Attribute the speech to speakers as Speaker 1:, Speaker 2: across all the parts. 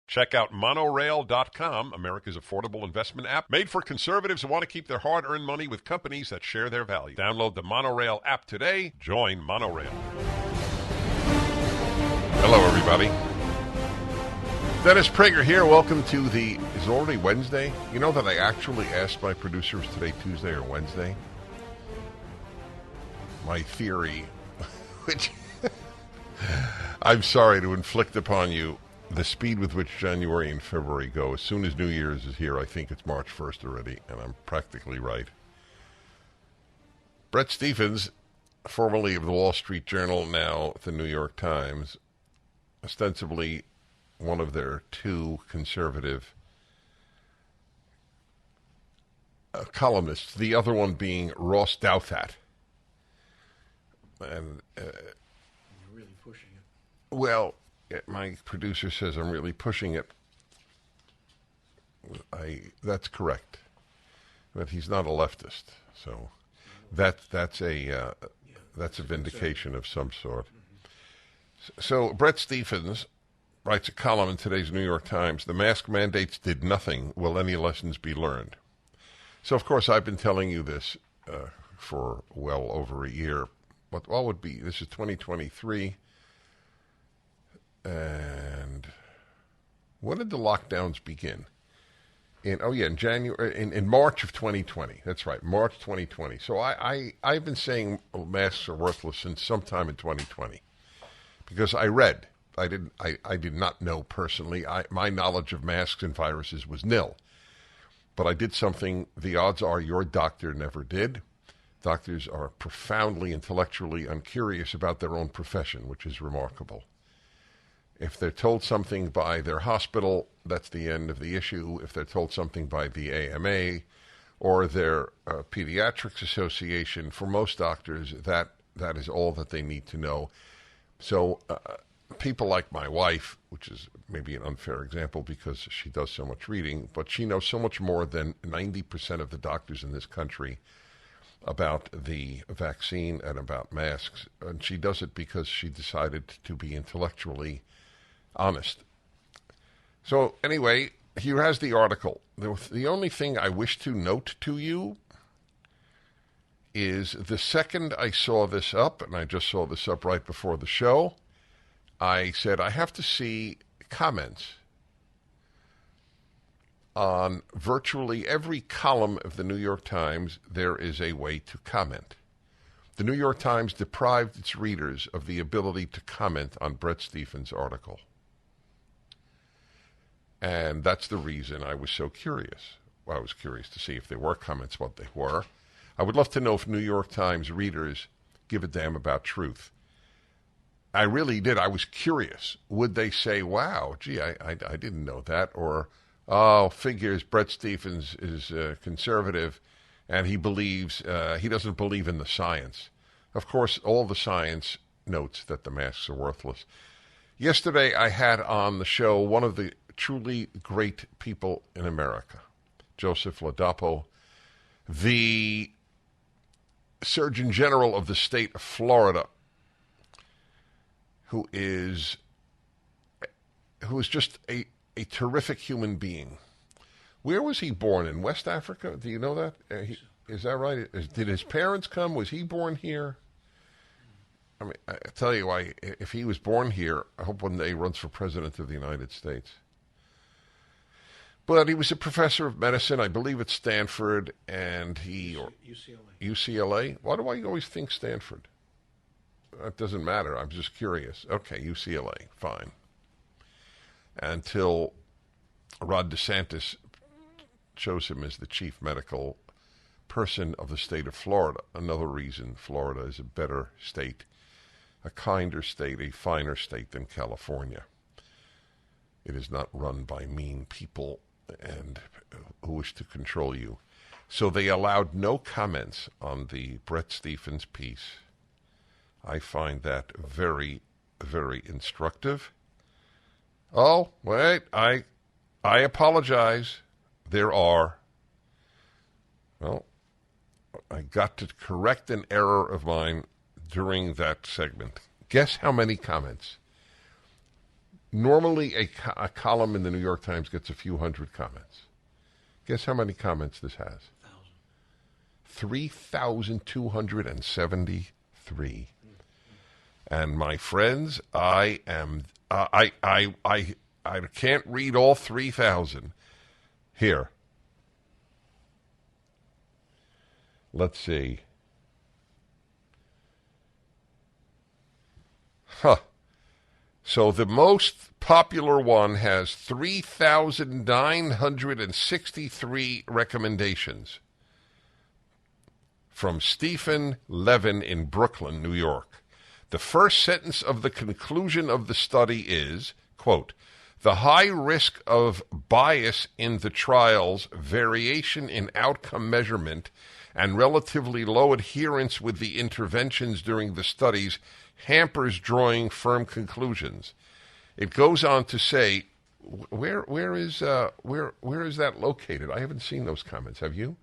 Speaker 1: Check out monorail.com, America's affordable investment app, made for conservatives who want to keep their hard-earned money with companies that share their values. Download the Monorail app today. Join Monorail. Hello, everybody. Dennis Prager here. Welcome to is it already Wednesday? You know that I actually asked my producers today, Tuesday or Wednesday? My theory, which I'm sorry to inflict upon you, the speed with which January and February go. As soon as New Year's is here, I think it's March 1st already, and I'm practically right. Bret Stephens, formerly of the Wall Street Journal, now the New York Times, ostensibly one of their two conservative columnists, the other one being Ross Douthat. And
Speaker 2: you're really pushing it.
Speaker 1: Well, my producer says I'm really pushing it. That's correct, but he's not a leftist, so that's a vindication of some sort. Mm-hmm. So Bret Stephens writes a column in today's New York Times. The mask mandates did nothing. Will any lessons be learned? So of course I've been telling you this for well over a year. What would be? This is 2023. And when did the lockdowns begin? In January, in March of 2020. That's right, March 2020. So I've been saying masks are worthless since sometime in 2020, because I read. I did not know personally. My knowledge of masks and viruses was nil, but I did something the odds are your doctor never did. Doctors are profoundly intellectually uncurious about their own profession, which is remarkable. If they're told something by their hospital, that's the end of the issue. If they're told something by the AMA or their Pediatrics Association, for most doctors, that is all that they need to know. So people like my wife, which is maybe an unfair example because she does so much reading, but she knows so much more than 90% of the doctors in this country about the vaccine and about masks. And she does it because she decided to be intellectually honest. So anyway, here has the article. The only thing I wish to note to you is the second I saw this up, and I just saw this up right before the show, I said I have to see comments on virtually every column of the New York Times. There is a way to comment. The New York Times deprived its readers of the ability to comment on Bret Stephens' article. And that's the reason I was so curious. Well, I was curious to see if there were comments, what they were. I would love to know if New York Times readers give a damn about truth. I really did. I was curious. Would they say, wow, gee, I didn't know that? Or, oh, figures, Bret Stephens is conservative, and he doesn't believe in the science. Of course, all the science notes that the masks are worthless. Yesterday, I had on the show one of the truly great people in America, Joseph Ladapo, the Surgeon General of the state of Florida, who is just a terrific human being. Where was he born? In West Africa? Do you know that? Is that right? Did his parents come? Was he born here? I mean, I tell you why, if he was born here, I hope one day he runs for president of the United States. But he was a professor of medicine, I believe at Stanford, and UCLA. Why do I always think Stanford? That doesn't matter. I'm just curious. Okay, UCLA, fine. Until Rod DeSantis chose him as the chief medical person of the state of Florida. Another reason Florida is a better state, a kinder state, a finer state than California. It is not run by mean people and who wish to control you. So they allowed no comments on the Bret Stephens piece. I find that very, very instructive. Oh, wait, I apologize. There are. Well, I got to correct an error of mine during that segment. Guess how many comments? Normally, a column in the New York Times gets a few hundred comments. Guess how many comments this has? 3,273. And my friends, I can't read all 3,000. Here. Let's see. So the most popular one has 3,963 recommendations from Stephen Levin in Brooklyn, New York. The first sentence of the conclusion of the study is, quote, the high risk of bias in the trials, variation in outcome measurement, and relatively low adherence with the interventions during the studies hampers drawing firm conclusions. It goes on to say, where is that located? I haven't seen those comments. Have you?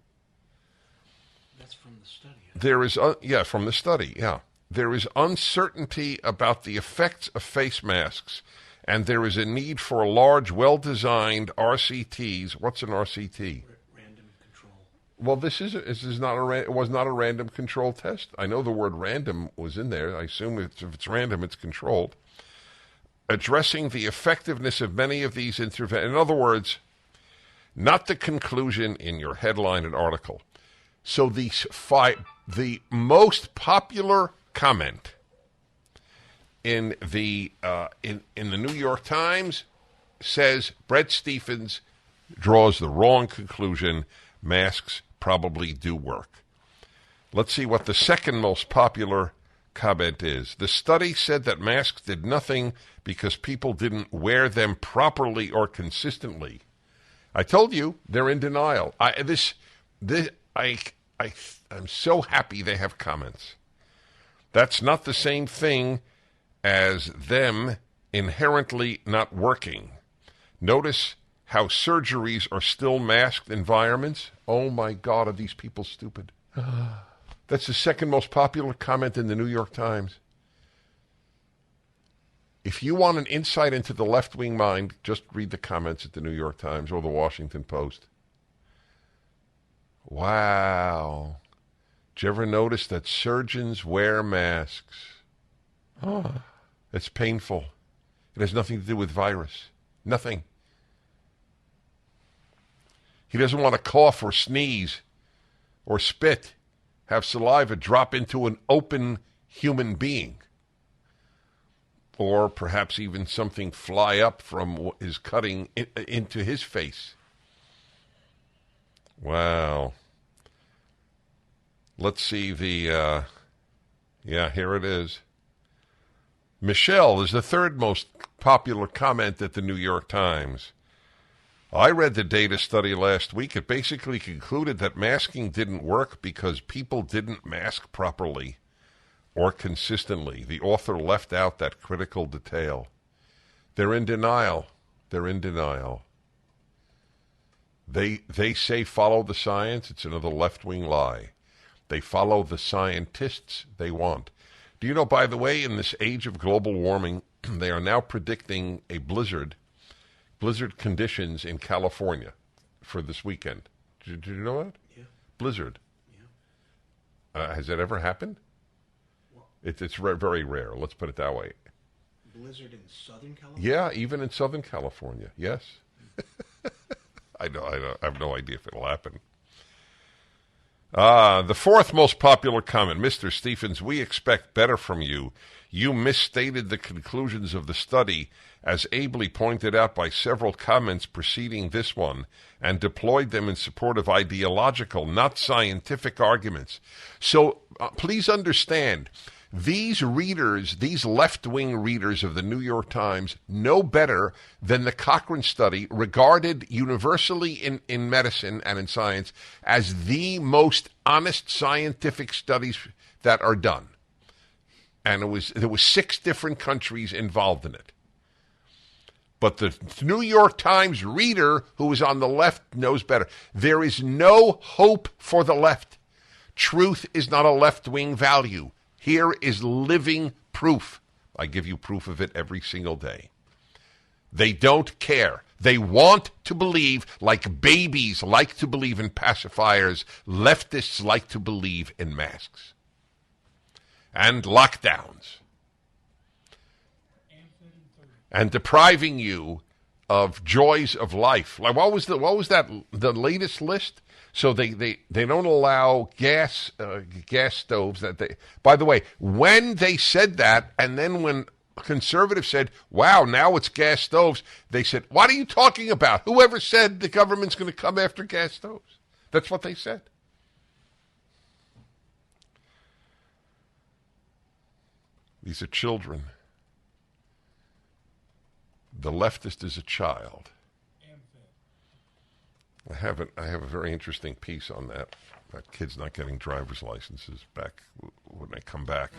Speaker 2: That's from the study.
Speaker 1: There is, from the study, yeah. There is uncertainty about the effects of face masks, and there is a need for large, well-designed RCTs. What's an RCT?
Speaker 2: Random control.
Speaker 1: Well, this is not it was not a random control test. I know the word random was in there. I assume if it's random, it's controlled. Addressing the effectiveness of many of these interventions. In other words, not the conclusion in your headline and article. So the most popular comment in the New York Times says Bret Stephens draws the wrong conclusion. Masks probably do work. Let's see what the second most popular comment is. The study said that masks did nothing because people didn't wear them properly or consistently. I told you they're in denial. I'm so happy they have comments. That's not the same thing as them inherently not working. Notice how surgeries are still masked environments. Oh my God, are these people stupid? That's the second most popular comment in the New York Times. If you want an insight into the left-wing mind, just read the comments at the New York Times or the Washington Post. Wow. Did you ever notice that surgeons wear masks? Oh, it's painful. It has nothing to do with virus. Nothing. He doesn't want to cough or sneeze or spit, have saliva drop into an open human being. Or perhaps even something fly up from his cutting into his face. Wow. Let's see here it is. Michelle is the third most popular comment at the New York Times. I read the data study last week. It basically concluded that masking didn't work because people didn't mask properly or consistently. The author left out that critical detail. They're in denial. They're in denial. They say follow the science. It's another left-wing lie. They follow the scientists they want. Do you know, by the way, in this age of global warming, they are now predicting a blizzard conditions in California for this weekend. Did you know that?
Speaker 2: Yeah.
Speaker 1: Blizzard.
Speaker 2: Yeah.
Speaker 1: Has that ever happened?
Speaker 2: Well,
Speaker 1: It's very rare. Let's put it that way.
Speaker 2: Blizzard in Southern California?
Speaker 1: Yeah, even in Southern California. Yes. I have no idea if it'll happen. The fourth most popular comment, Mr. Stephens, we expect better from you. You misstated the conclusions of the study, as ably pointed out by several comments preceding this one, and deployed them in support of ideological, not scientific arguments. So please understand, these readers, these left-wing readers of the New York Times, know better than the Cochrane study, regarded universally in medicine and in science as the most honest scientific studies that are done. And there was 6 different countries involved in it. But the New York Times reader who is on the left knows better. There is no hope for the left. Truth is not a left-wing value. Here is living proof. I give you proof of it every single day. They don't care. They want to believe, like babies like to believe in pacifiers, leftists like to believe in masks and lockdowns and depriving you of joys of life. Like what was the latest list? So they don't allow gas stoves. That they, by the way, when they said that, and then when conservatives said, "Wow, now it's gas stoves," they said, "What are you talking about? Whoever said the government's going to come after gas stoves?" That's what they said. These are children. The leftist is a child. I have a very interesting piece on that. About kids not getting driver's licenses back when they come back.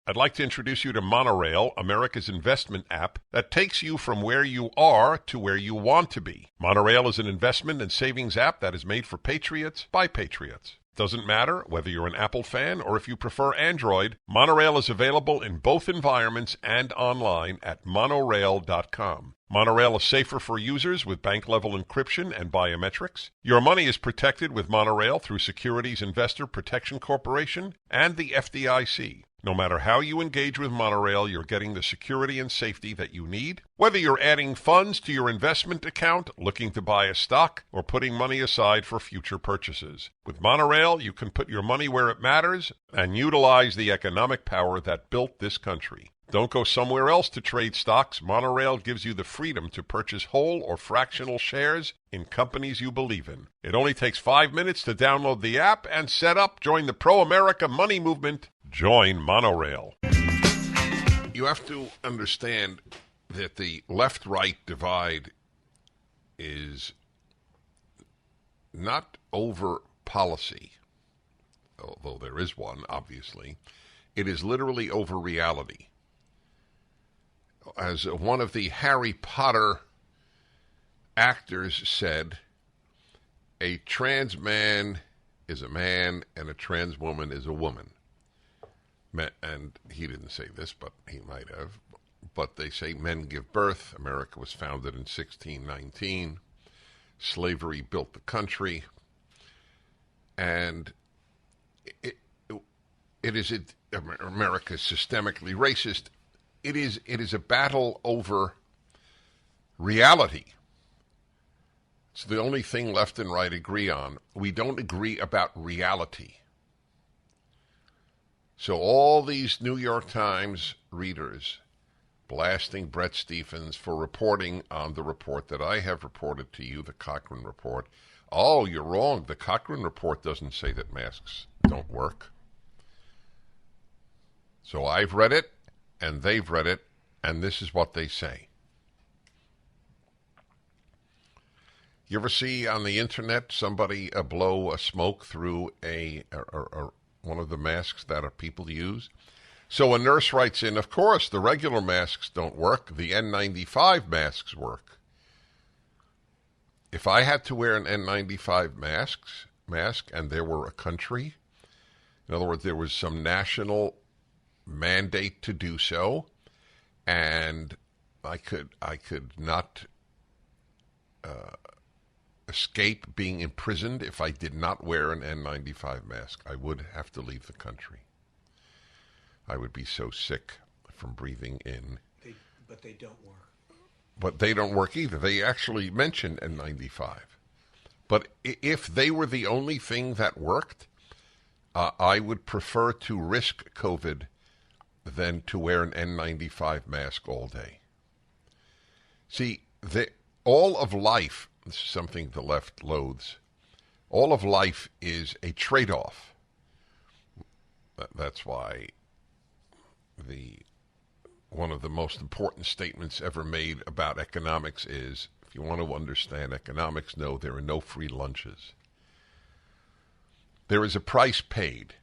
Speaker 1: I'd like to introduce you to Monorail, America's investment app that takes you from where you are to where you want to be. Monorail is an investment and savings app that is made for patriots by patriots. Doesn't matter whether you're an Apple fan or if you prefer Android, Monorail is available in both environments and online at monorail.com. Monorail is safer for users with bank-level encryption and biometrics. Your money is protected with Monorail through Securities Investor Protection Corporation and the FDIC. No matter how you engage with Monorail, you're getting the security and safety that you need. Whether you're adding funds to your investment account, looking to buy a stock, or putting money aside for future purchases. With Monorail, you can put your money where it matters and utilize the economic power that built this country. Don't go somewhere else to trade stocks. Monorail gives you the freedom to purchase whole or fractional shares in companies you believe in. It only takes 5 minutes to download the app and set up. Join the pro-America money movement. Join Monorail. You have to understand that the left-right divide is not over policy, although there is one, obviously. It is literally over reality. As one of the Harry Potter actors said, a trans man is a man and a trans woman is a woman. And he didn't say this, but he might have. But they say men give birth. America was founded in 1619. Slavery built the country. And America is systemically racist. It is a battle over reality. It's the only thing left and right agree on. We don't agree about reality. So all these New York Times readers blasting Bret Stephens for reporting on the report that I have reported to you, the Cochrane report. Oh, you're wrong. The Cochrane report doesn't say that masks don't work. So I've read it, and they've read it, and this is what they say. You ever see on the internet somebody blow a smoke through one of the masks that people use? So a nurse writes in, of course, the regular masks don't work. The N95 masks work. If I had to wear an N95 mask and there were a country, in other words, there was some national mandate to do so, and I could not escape being imprisoned if I did not wear an N95 mask, I would have to leave the country. I would be so sick from breathing in.
Speaker 2: But they don't work.
Speaker 1: But they don't work either. They actually mention N95. But if they were the only thing that worked, I would prefer to risk COVID than to wear an N95 mask all day. See, all of life, this is something the left loathes, all of life is a trade-off. That's why one of the most important statements ever made about economics is, if you want to understand economics, know there are no free lunches. There is a price paid.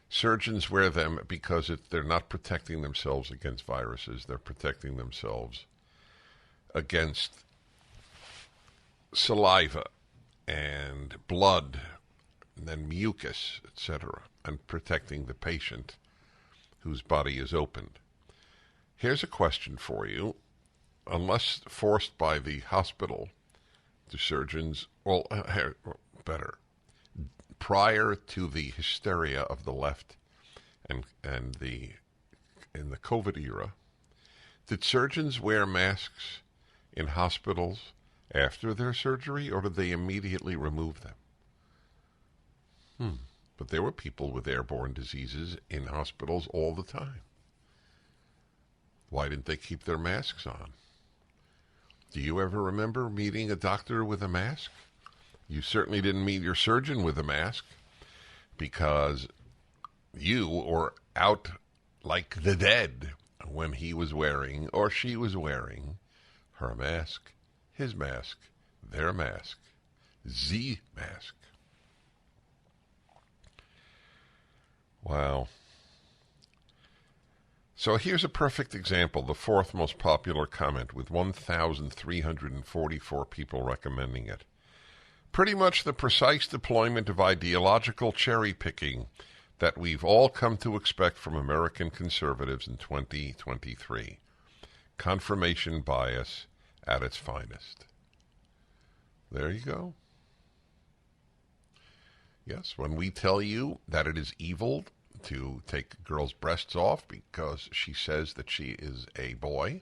Speaker 1: Surgeons wear them because they're not protecting themselves against viruses. They're protecting themselves against saliva and blood and then mucus, etc., and protecting the patient whose body is opened. Here's a question for you. unless forced by the hospital, the surgeons, better, prior to the hysteria of the left and in the COVID era, did surgeons wear masks in hospitals after their surgery, or did they immediately remove them? But there were people with airborne diseases in hospitals all the time. Why didn't they keep their masks on? Do you ever remember meeting a doctor with a mask? You certainly didn't meet your surgeon with a mask, because you were out like the dead when he was wearing or she was wearing her mask, his mask, their mask, the mask. Wow. So here's a perfect example, the fourth most popular comment, with 1,344 people recommending it. Pretty much the precise deployment of ideological cherry-picking that we've all come to expect from American conservatives in 2023. Confirmation bias at its finest. There you go. Yes, when we tell you that it is evil to take a girl's breasts off because she says that she is a boy,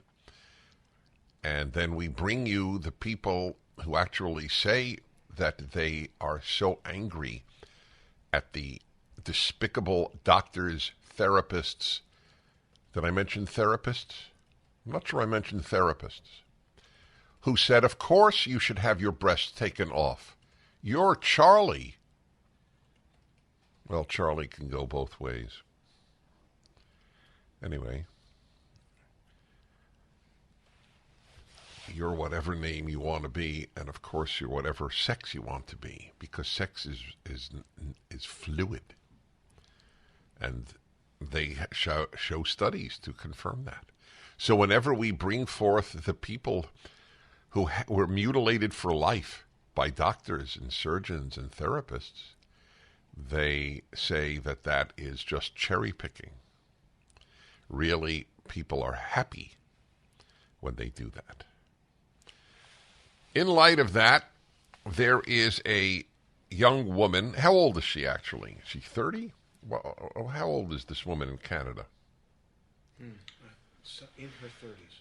Speaker 1: and then we bring you the people who actually say that they are so angry at the despicable doctors, therapists. Did I mention therapists? I'm not sure I mentioned therapists. Who said, of course you should have your breasts taken off. You're Charlie. Well, Charlie can go both ways. Anyway, you're whatever name you want to be, and of course you're whatever sex you want to be, because sex is fluid, and they show studies to confirm that. So whenever we bring forth the people who were mutilated for life by doctors and surgeons and therapists, they say that that is just cherry picking. Really, people are happy when they do that. In light of that, there is a young woman. How old is she actually? Is she 30? Well, how old is this woman in Canada?
Speaker 2: In her 30s.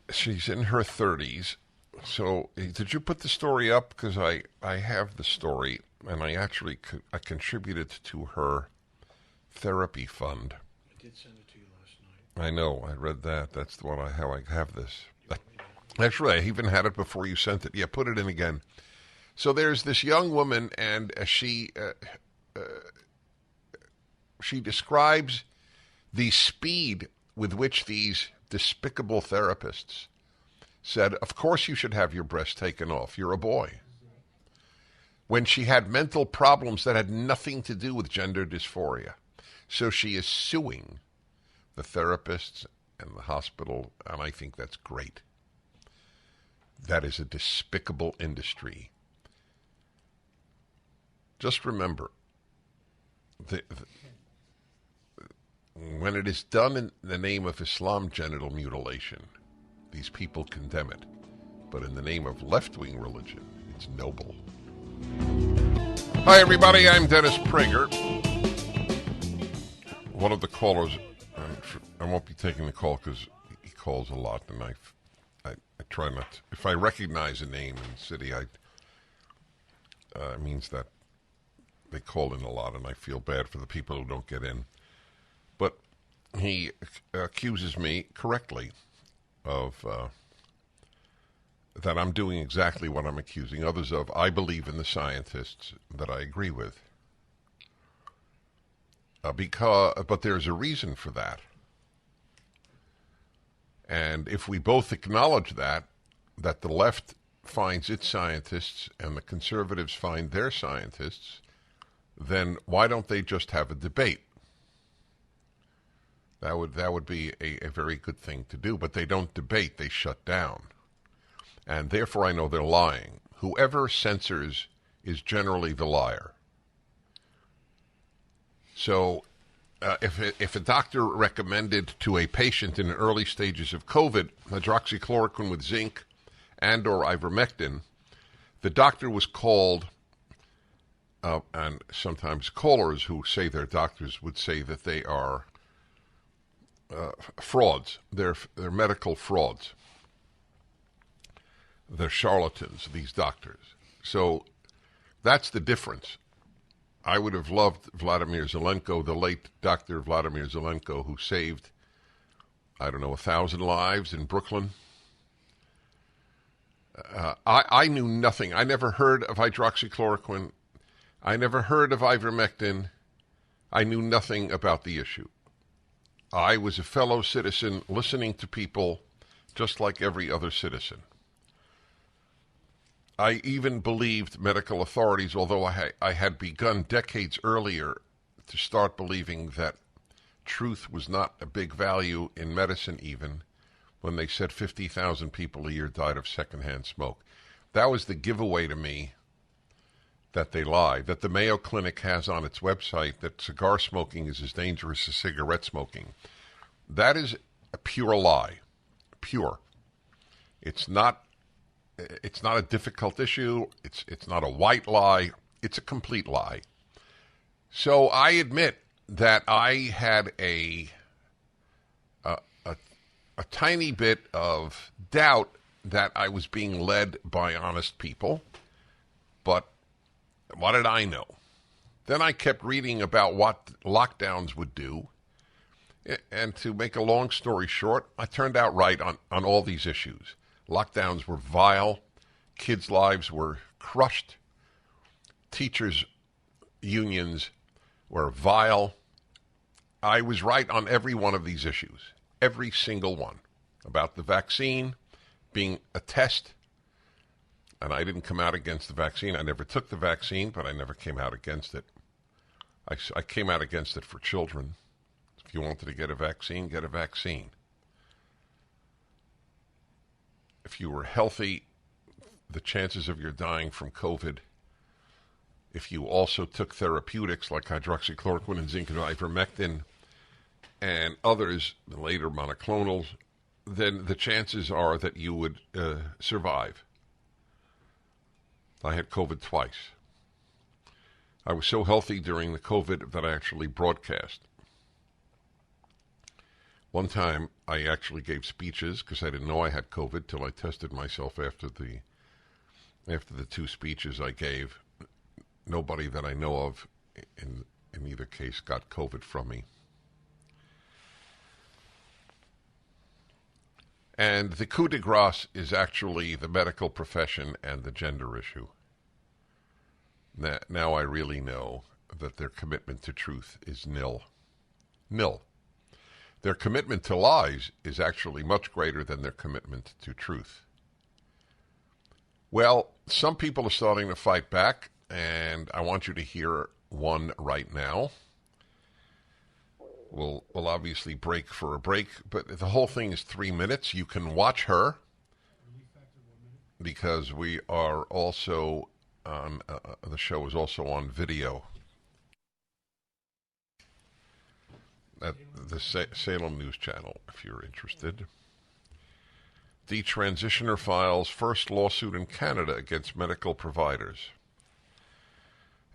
Speaker 1: She's in her 30s. So, did you put the story up? Because I have the story, and I actually I contributed to her therapy fund.
Speaker 2: I did send it to you last night.
Speaker 1: I know. I read that. That's the one how I have this. Actually, I even had it before you sent it. Yeah, put it in again. So there's this young woman, and she describes the speed with which these despicable therapists said, of course you should have your breast taken off. You're a boy. When she had mental problems that had nothing to do with gender dysphoria. So she is suing the therapists and the hospital, and I think that's great. That is a despicable industry. Just remember, when it is done in the name of Islam genital mutilation, these people condemn it. But in the name of left-wing religion, it's noble. Hi, everybody. I'm Dennis Prager. One of the callers, I won't be taking the call because he calls a lot, and I try not to. If I recognize a name in the city, it means that they call in a lot, and I feel bad for the people who don't get in. But he accuses me correctly of that I'm doing exactly what I'm accusing others of. I believe in the scientists that I agree with. But there's a reason for that. And if we both acknowledge that the left finds its scientists and the conservatives find their scientists, then why don't they just have a debate? That would be a very good thing to do. But they don't debate, they shut down. And therefore I know they're lying. Whoever censors is generally the liar. So if a doctor recommended to a patient in the early stages of COVID hydroxychloroquine with zinc and or ivermectin, the doctor was called, and sometimes callers who say they're doctors would say that they are frauds. They're medical frauds. They're charlatans, these doctors. So that's the difference. I would have loved Vladimir Zelenko, the late Dr. Vladimir Zelenko, who saved, 1,000 lives in Brooklyn. I knew nothing. I never heard of hydroxychloroquine. I never heard of ivermectin. I knew nothing about the issue. I was a fellow citizen listening to people just like every other citizen. I even believed medical authorities, although I had begun decades earlier to start believing that truth was not a big value in medicine even, when they said 50,000 people a year died of secondhand smoke. That was the giveaway to me that they lie, that the Mayo Clinic has on its website that cigar smoking is as dangerous as cigarette smoking. That is a pure lie. Pure. It's not a difficult issue. It's not a white lie. It's a complete lie. So I admit that I had a tiny bit of doubt that I was being led by honest people, but what did I know? Then I kept reading about what lockdowns would do, and to make a long story short, I turned out right on all these issues. Lockdowns were vile. Kids' lives were crushed. Teachers' unions were vile. I was right on every one of these issues, every single one. About the vaccine being a test, and I didn't come out against the vaccine. I never took the vaccine, but I never came out against it. I came out against it for children. If you wanted to get a vaccine, get a vaccine. If you were healthy, the chances of your dying from COVID, if you also took therapeutics like hydroxychloroquine and zinc and ivermectin and others, the later monoclonals, then the chances are that you would survive. I had COVID twice. I was so healthy during the COVID that I actually broadcast. One time, I actually gave speeches because I didn't know I had COVID till I tested myself after the 2 speeches I gave. Nobody that I know of in either case got COVID from me. And the coup de grace is actually the medical profession and the gender issue. Now I really know that their commitment to truth is nil. Nil. Their commitment to lies is actually much greater than their commitment to truth. Well, some people are starting to fight back, and I want you to hear one right now. We'll obviously break for a break, but the whole thing is 3 minutes. You can watch her because we are also on, the show is also on video at the Salem News Channel, if you're interested. The Transitioner files first lawsuit in Canada against medical providers.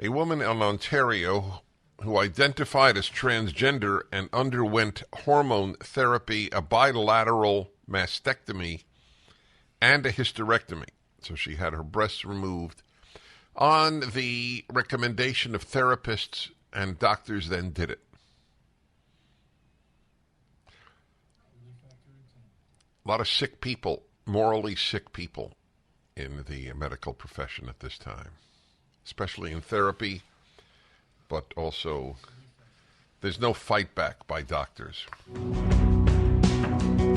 Speaker 1: A woman in Ontario who identified as transgender and underwent hormone therapy, a bilateral mastectomy, and a hysterectomy. So she had her breasts removed on the recommendation of therapists, and doctors then did it. A lot of sick people, morally sick people in the medical profession at this time, especially in therapy, but also there's no fight back by doctors.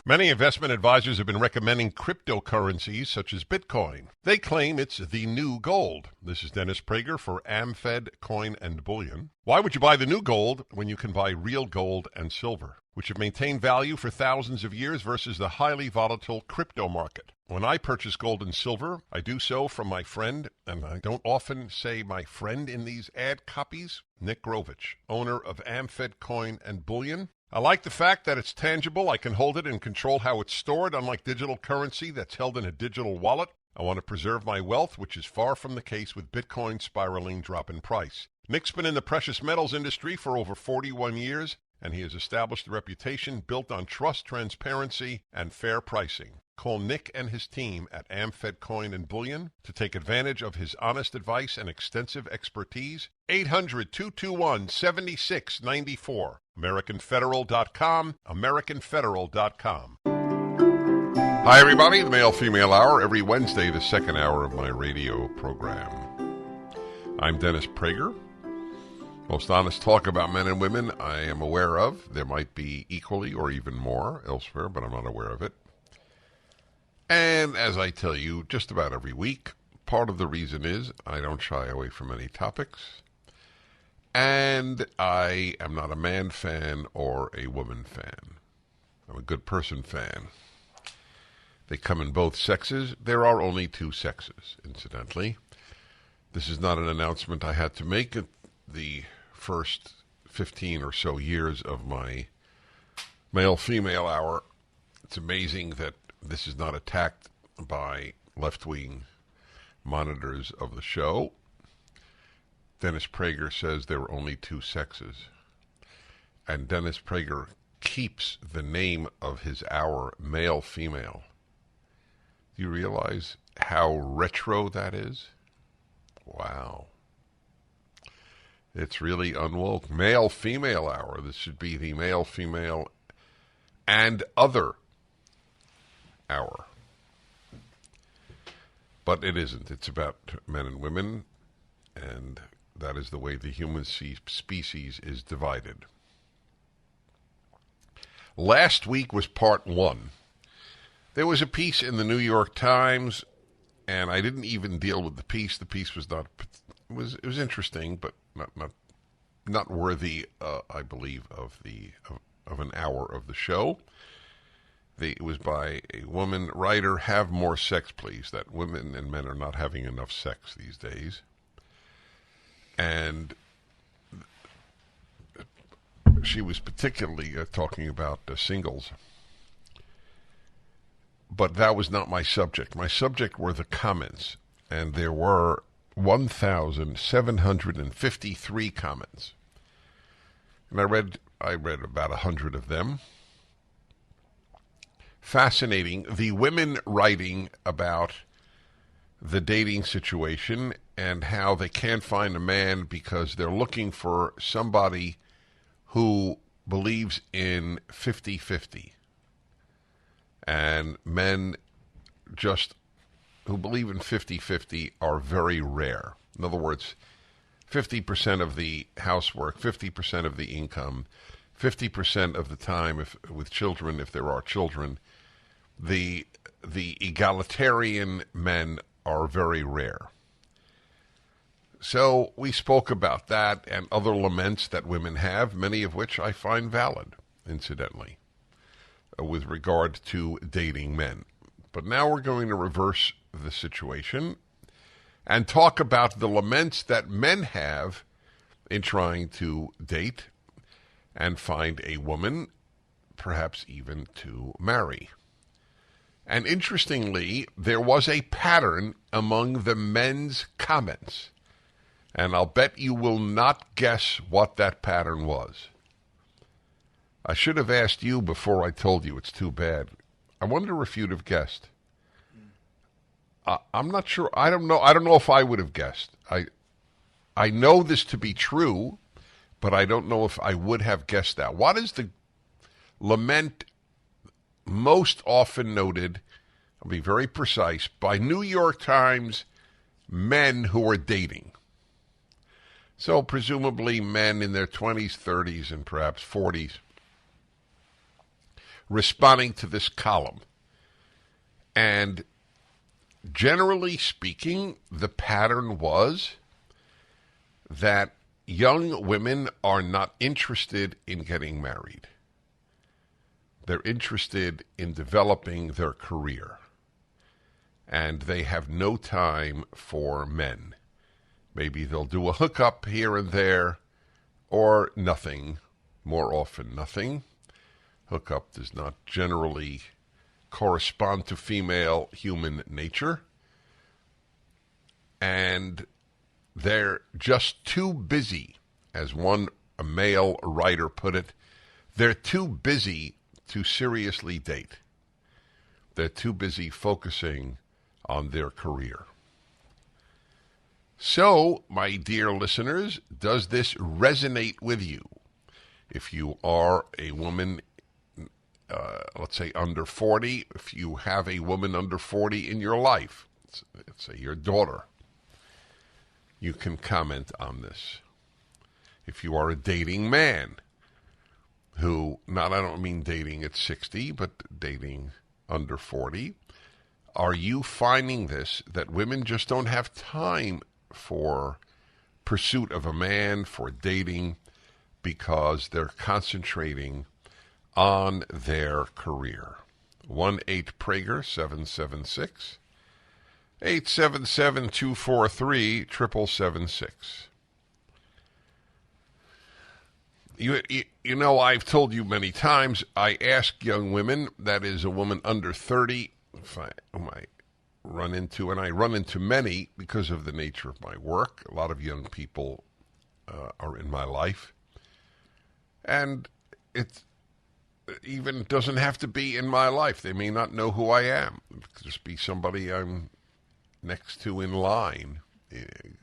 Speaker 1: Many investment advisors have been recommending cryptocurrencies such as Bitcoin. They claim it's the new gold. This is Dennis Prager for AmFed Coin and Bullion. Why would you buy the new gold when you can buy real gold and silver, which have maintained value for thousands of years versus the highly volatile crypto market? When I purchase gold and silver, I do so from my friend, and I don't often say my friend in these ad copies, Nick Grovich, owner of Amfed Coin and Bullion. I like the fact that it's tangible. I can hold it and control how it's stored, unlike digital currency that's held in a digital wallet. I want to preserve my wealth, which is far from the case with Bitcoin spiraling drop in price. Nick's been in the precious metals industry for over 41 years, and he has established a reputation built on trust, transparency, and fair pricing. Call Nick and his team at Amfed Coin and Bullion to take advantage of his honest advice and extensive expertise. 800-221-7694. AmericanFederal.com. AmericanFederal.com. Hi, everybody. The Male-Female Hour, every Wednesday, the second hour of my radio program. I'm Dennis Prager. Most honest talk about men and women I am aware of. There might be equally or even more elsewhere, but I'm not aware of it. And as I tell you just about every week, part of the reason is I don't shy away from any topics. And I am not a man fan or a woman fan. I'm a good person fan. They come in both sexes. There are only two sexes, incidentally. This is not an announcement I had to make at the first 15 or so years of my Male-Female Hour. It's amazing that this is not attacked by left-wing monitors of the show. Dennis Prager says there were only two sexes. And Dennis Prager keeps the name of his hour Male-Female. Do you realize how retro that is? Wow. It's really unwoke. Male-Female Hour. This should be the Male-Female and Other Hour. But it isn't. It's about men and women, and that is the way the human species is divided. Last week was part one. There was a piece in the New York Times, and I didn't even deal with the piece. The piece was not. It was interesting, but not worthy, I believe, of an hour of the show. It was by a woman writer. Have more sex, please. That women and men are not having enough sex these days. And she was particularly talking about singles. But that was not my subject. My subject were the comments. And there were 1,753 comments. And I read about 100 of them. Fascinating. The women writing about the dating situation and how they can't find a man because they're looking for somebody who believes in 50-50. And men just who believe in 50-50 are very rare. In other words, 50% of the housework, 50% of the income, 50% of the time with children, if there are children. The egalitarian men are very rare. So we spoke about that and other laments that women have, many of which I find valid, incidentally, with regard to dating men. But now we're going to reverse the situation and talk about the laments that men have in trying to date and find a woman, perhaps even to marry. And interestingly, there was a pattern among the men's comments. And I'll bet you will not guess what that pattern was. I should have asked you before I told you. It's too bad. I wonder if you'd have guessed. I'm not sure. I don't know. I don't know if I would have guessed. I know this to be true, but I don't know if I would have guessed that. What is the lament most often noted, I'll be very precise, by New York Times men who are dating? So presumably men in their 20s, 30s, and perhaps 40s responding to this column. And generally speaking, the pattern was that young women are not interested in getting married. They're interested in developing their career. and they have no time for men. Maybe they'll do a hookup here and there, or nothing, more often nothing. Hookup does not generally correspond to female human nature. And they're just too busy, as a male writer put it, they're too busy to seriously date. They're too busy focusing on their career. So, my dear listeners, does this resonate with you? If you are a woman, let's say under 40, if you have a woman under 40 in your life, let's say your daughter, you can comment on this. If you are a dating man who, I don't mean dating at 60, but dating under 40, are you finding this, that women just don't have time for pursuit of a man, for dating, because they're concentrating on their career? 1-8-PRAGER-776 877-243-7776. You know, I've told you many times, I ask young women, that is a woman under 30, whom I run into, and I run into many because of the nature of my work. A lot of young people are in my life. And it even doesn't have to be in my life. They may not know who I am. It could just be somebody I'm next to in line,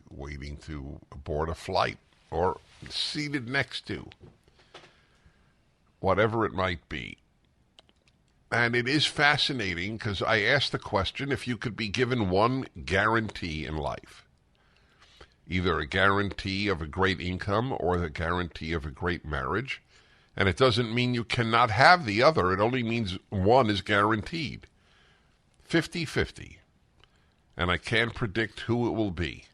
Speaker 1: waiting to board a flight, or seated next to, whatever it might be. And it is fascinating because I asked the question, if you could be given one guarantee in life, either a guarantee of a great income or the guarantee of a great marriage, and it doesn't mean you cannot have the other, it only means one is guaranteed. 50-50. And I can't predict who it will be.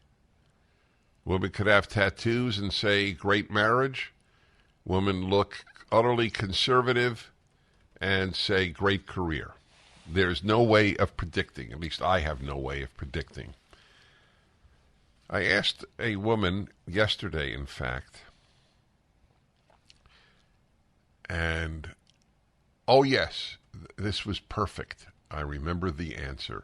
Speaker 1: Women could have tattoos and say, great marriage. Women look utterly conservative and say, great career. There's no way of predicting. At least I have no way of predicting. I asked a woman yesterday, in fact, and, oh yes, this was perfect. I remember the answer.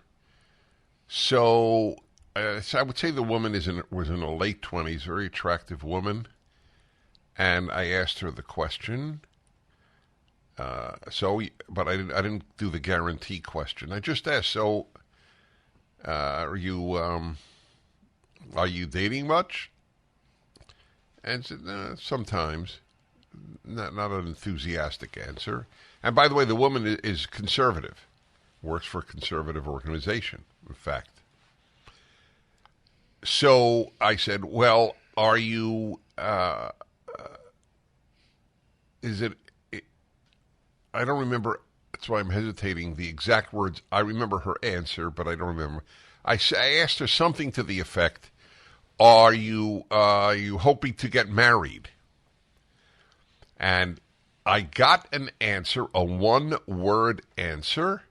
Speaker 1: So I would say the woman was in her late 20s, very attractive woman. And I asked her the question. But I didn't do the guarantee question. I just asked, so are you dating much? And said, sometimes. Not an enthusiastic answer. And by the way, the woman is conservative, works for a conservative organization, in fact. So I said, well, are you, I don't remember, that's why I'm hesitating, the exact words. I remember her answer, but I don't remember. I asked her something to the effect, are you hoping to get married? And I got an answer, a one-word answer,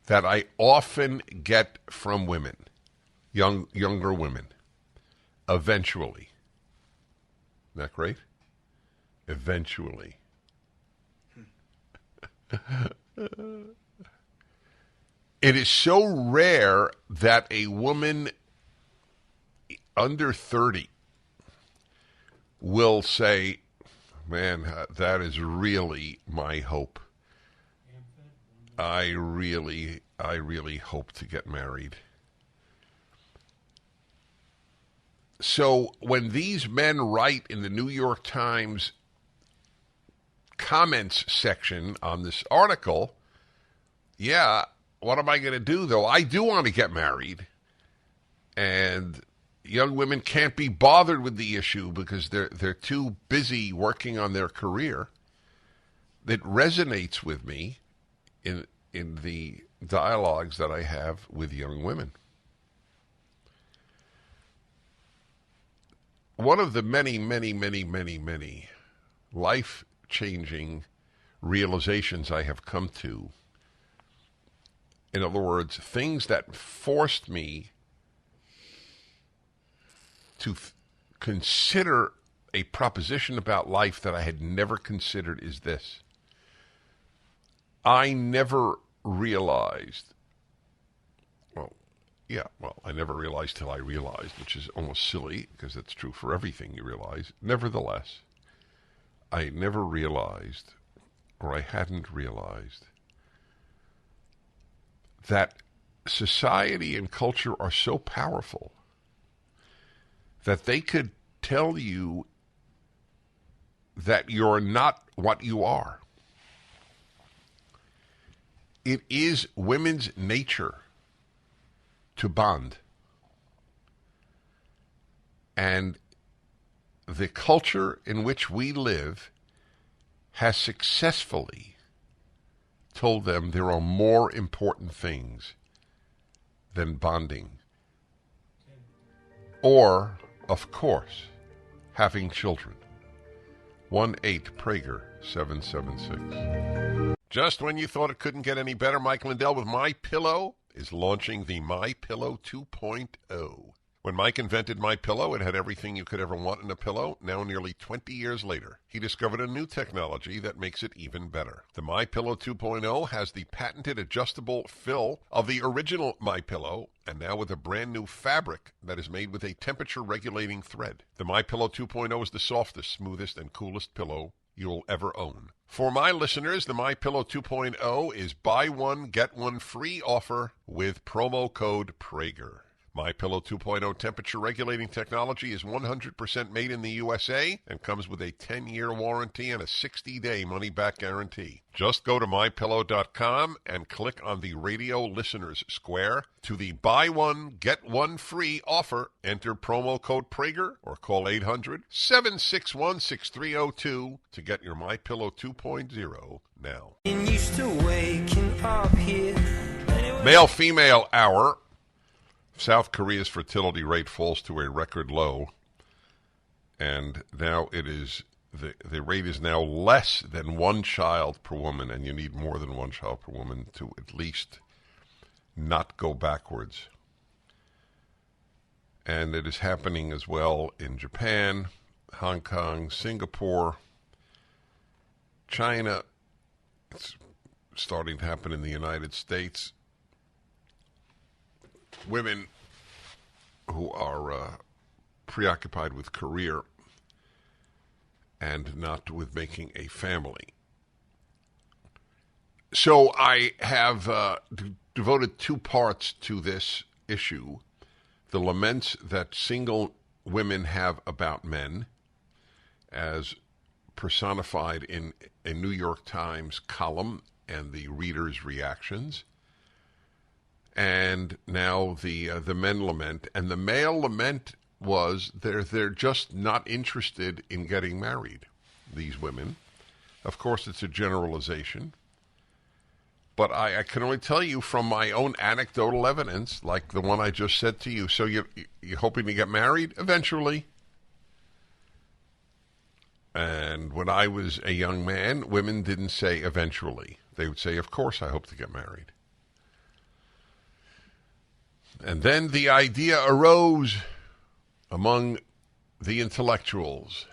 Speaker 1: that I often get from women, younger women. Eventually. Isn't that great? Eventually. It is so rare that a woman under 30 will say, man, that is really my hope. I really hope to get married. So when these men write in the New York Times comments section on this article, yeah, what am I going to do, though? I do want to get married. And young women can't be bothered with the issue because they're too busy working on their career. It resonates with me in the dialogues that I have with young women. One of the many life-changing realizations I have come to In other words, things that forced me to consider a proposition about life that I had never considered is this. I never realized, I never realized till I realized, which is almost silly because that's true for everything you realize. Nevertheless, I never realized, or I hadn't realized, that society and culture are so powerful that they could tell you that you're not what you are. It is women's nature to bond. And the culture in which we live has successfully told them there are more important things than bonding. Or, of course, having children. 1-8-PRAGER-776. Just when you thought it couldn't get any better, Mike Lindell with MyPillow is launching the MyPillow 2.0. When Mike invented MyPillow, it had everything you could ever want in a pillow. Now, nearly 20 years later, he discovered a new technology that makes it even better. The MyPillow 2.0 has the patented adjustable fill of the original MyPillow, and now with a brand new fabric that is made with a temperature-regulating thread. The MyPillow 2.0 is the softest, smoothest, and coolest pillow you'll ever own. For my listeners, the MyPillow 2.0 is buy one, get one free offer with promo code Prager. MyPillow 2.0 temperature-regulating technology is 100% made in the USA and comes with a 10-year warranty and a 60-day money-back guarantee. Just go to MyPillow.com and click on the radio listeners square to the buy one, get one free offer. Enter promo code Prager or call 800-761-6302 to get your MyPillow 2.0 now. Male-female hour. South Korea's fertility rate falls to a record low, and now it is the rate is now less than one child per woman, and you need more than one child per woman to at least not go backwards. And it is happening as well in Japan, Hong Kong, Singapore, China. It's starting to happen in the United States. Women who are preoccupied with career and not with making a family. So I have devoted 2 parts to this issue. The laments that single women have about men, as personified in a New York Times column and the readers' reactions. And now the men lament, and the male lament was they're just not interested in getting married, these women. Of course, it's a generalization, but I can only tell you from my own anecdotal evidence, like the one I just said to you. So you're hoping to get married eventually? And when I was a young man, women didn't say eventually. They would say, of course I hope to get married. And then the idea arose among the intellectuals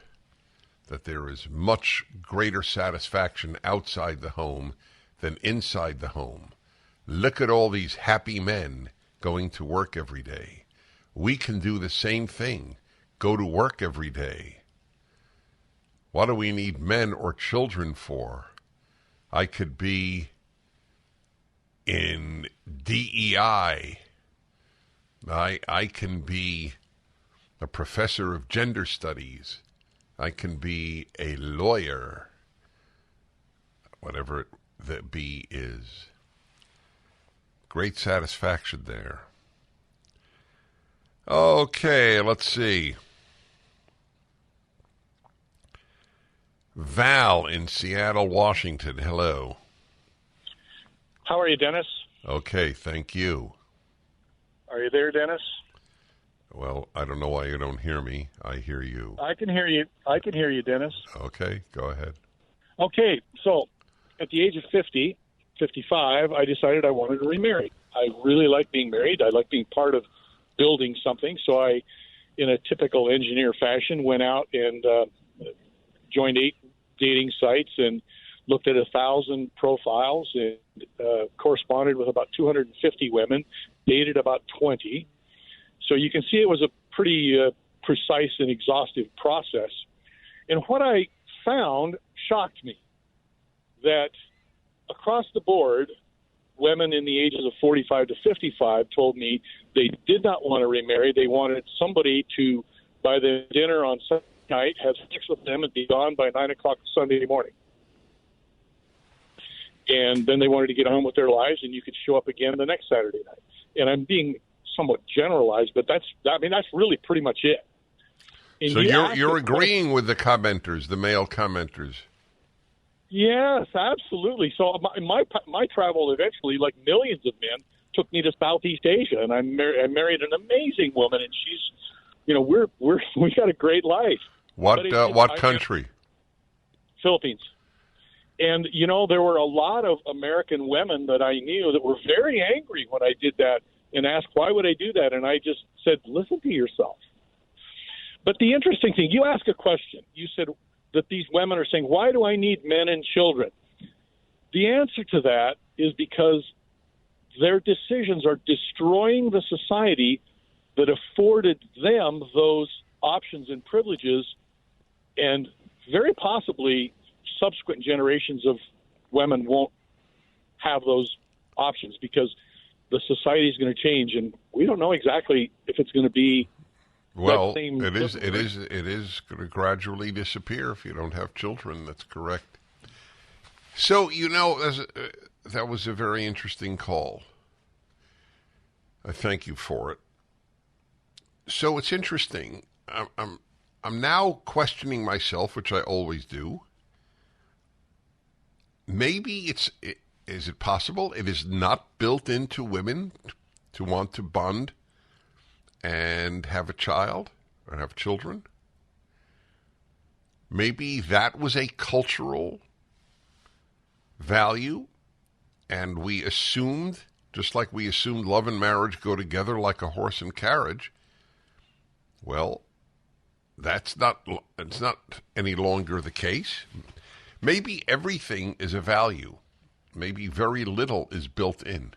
Speaker 1: that there is much greater satisfaction outside the home than inside the home. Look at all these happy men going to work every day. We can do the same thing, go to work every day. What do we need men or children for? I could be in DEI. I can be a professor of gender studies. I can be a lawyer, whatever the B is. Great satisfaction there. Okay, let's see. Val in Seattle, Washington. Hello.
Speaker 3: How are you, Dennis?
Speaker 1: Okay, thank you.
Speaker 3: Are you there, Dennis?
Speaker 1: Well, I don't know why you don't hear me. I hear you.
Speaker 3: I can hear you. I can hear you, Dennis.
Speaker 1: Okay, go ahead.
Speaker 3: Okay, so at the age of 50, 55, I decided I wanted to remarry. I really like being married. I like being part of building something. So I, in a typical engineer fashion, went out and joined 8 dating sites and looked at 1,000 profiles and corresponded with about 250 women, dated about 20. So you can see it was a pretty precise and exhaustive process. And what I found shocked me, that across the board, women in the ages of 45 to 55 told me they did not want to remarry. They wanted somebody to buy them dinner on Sunday night, have sex with them, and be gone by 9 o'clock Sunday morning. And then they wanted to get on with their lives, and you could show up again the next Saturday night. And I'm being somewhat generalized, but that's really pretty much it. And
Speaker 1: so you're agreeing with the commenters, the male commenters.
Speaker 3: Yes, absolutely. So my travel eventually, like millions of men, took me to Southeast Asia, and I married an amazing woman, and she's, we got a great life.
Speaker 1: What country?
Speaker 3: Philippines. And there were a lot of American women that I knew that were very angry when I did that, and asked why would I do that, and I just said, listen to yourself. But the interesting thing, you asked a question. You said that these women are saying, why do I need men and children? The answer to that is because their decisions are destroying the society that afforded them those options and privileges, and very possibly subsequent generations of women won't have those options because the society is going to change, and we don't know exactly if it's going to be.
Speaker 1: Well, it is going to gradually disappear if you don't have children. That's correct. So, that was a very interesting call. I thank you for it. So it's interesting. I'm now questioning myself, which I always do. Maybe is it possible it is not built into women to want to bond and have a child or have children? Maybe that was a cultural value, and we assumed, just like we assumed love and marriage go together like a horse and carriage. Well, it's not any longer the case. Maybe everything is a value. Maybe very little is built in.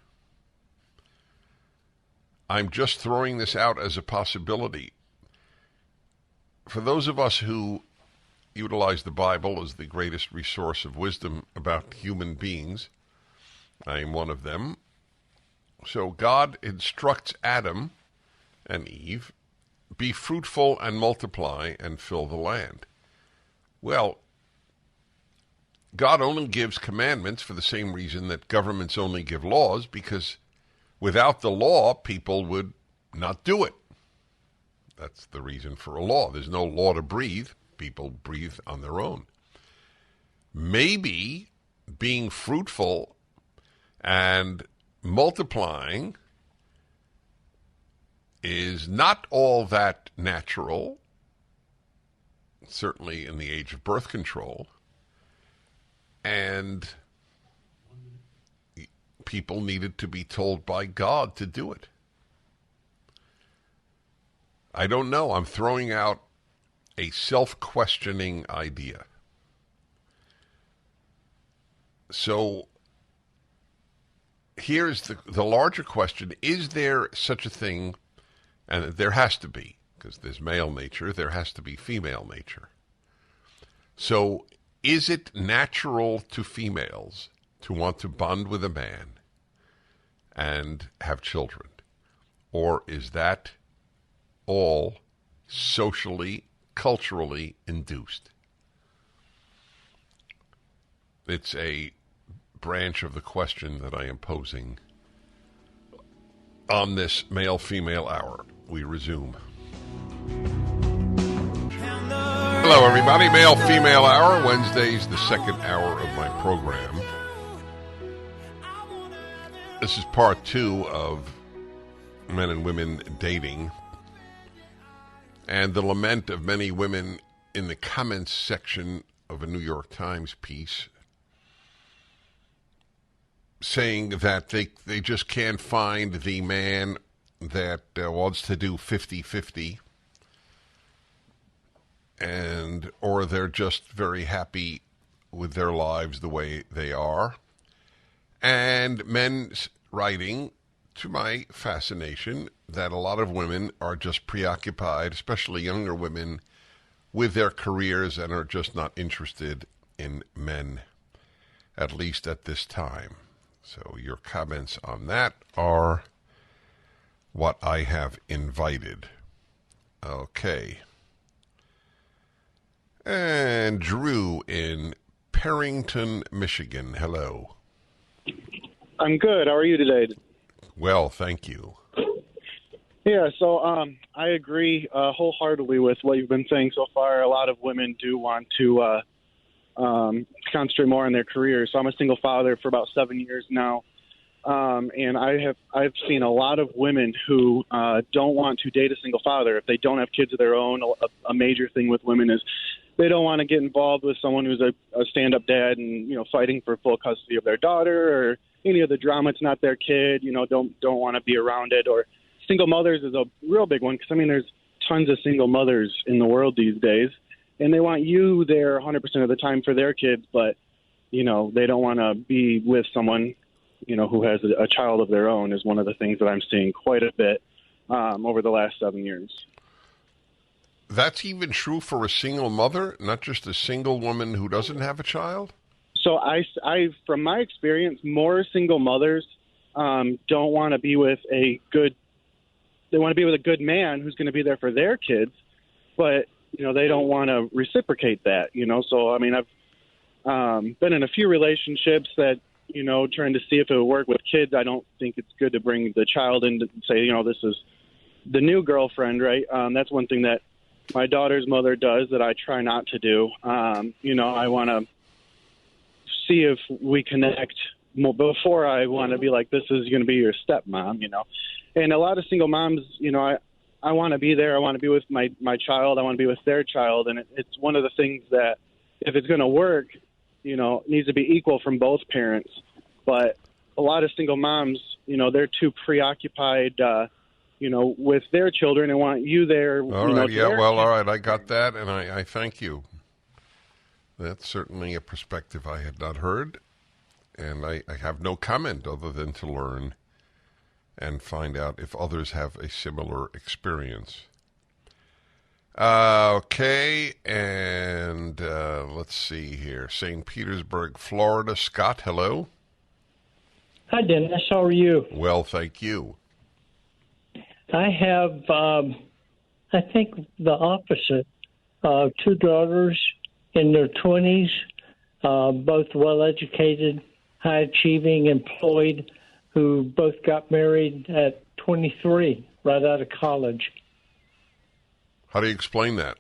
Speaker 1: I'm just throwing this out as a possibility. For those of us who utilize the Bible as the greatest resource of wisdom about human beings, I am one of them. So God instructs Adam and Eve, be fruitful and multiply and fill the land. Well, God only gives commandments for the same reason that governments only give laws, because without the law, people would not do it. That's the reason for a law. There's no law to breathe. People breathe on their own. Maybe being fruitful and multiplying is not all that natural, certainly in the age of birth control, and people needed to be told by God to do it. I don't know. I'm throwing out a self-questioning idea. So here's the larger question. Is there such a thing, and there has to be, because there's male nature, there has to be female nature. So is it natural to females to want to bond with a man and have children? Or is that all socially, culturally induced? It's a branch of the question that I am posing on this male-female hour. We resume. Hello, everybody. Male-female hour. Wednesday's the second hour of my program. This is part 2 of men and women dating, and the lament of many women in the comments section of a New York Times piece saying that they just can't find the man that wants to do 50-50, and or they're just very happy with their lives the way they are. And men writing, to my fascination, that a lot of women are just preoccupied, especially younger women, with their careers and are just not interested in men, at least at this time. So your comments on that are what I have invited. Okay. And Drew in Perrington, Michigan. Hello.
Speaker 4: I'm good. How are you today?
Speaker 1: Well, thank you.
Speaker 4: Yeah, so I agree wholeheartedly with what you've been saying so far. A lot of women do want to concentrate more on their careers. So I'm a single father for about 7 years now, and I've seen a lot of women who don't want to date a single father if they don't have kids of their own. A major thing with women is they don't want to get involved with someone who's a stand-up dad and fighting for full custody of their daughter or any of the drama. It's not their kid. Don't want to be around it. Or single mothers is a real big one because there's tons of single mothers in the world these days, and they want you there 100% of the time for their kids, but they don't want to be with someone who has a child of their own. Is one of the things that I'm seeing quite a bit over the last 7 years.
Speaker 1: That's even true for a single mother, not just a single woman who doesn't have a child?
Speaker 4: So I from my experience, more single mothers don't want to be with a good. They want to be with a good man who's going to be there for their kids, but they don't want to reciprocate that. So I've been in a few relationships that trying to see if it would work with kids. I don't think it's good to bring the child in to say this is the new girlfriend, right? That's one thing that my daughter's mother does that I try not to do. I want to see if we connect before I want to be like, this is going to be your stepmom, And a lot of single moms, I want to be there. I want to be with my child. I want to be with their child. And it's one of the things that if it's going to work, it needs to be equal from both parents. But a lot of single moms, they're too preoccupied, with their children and want you there.
Speaker 1: All right. Yeah. Well, all right. I got that. And I thank you. That's certainly a perspective I had not heard. And I have no comment other than to learn and find out if others have a similar experience. Okay, and let's see here. St. Petersburg, Florida. Scott, hello.
Speaker 5: Hi, Dennis. How are you?
Speaker 1: Well, thank you.
Speaker 5: I have, I think, the opposite. Two daughters in their 20s, both well-educated, high-achieving, employed, who both got married at 23, right out of college.
Speaker 1: How do you explain that?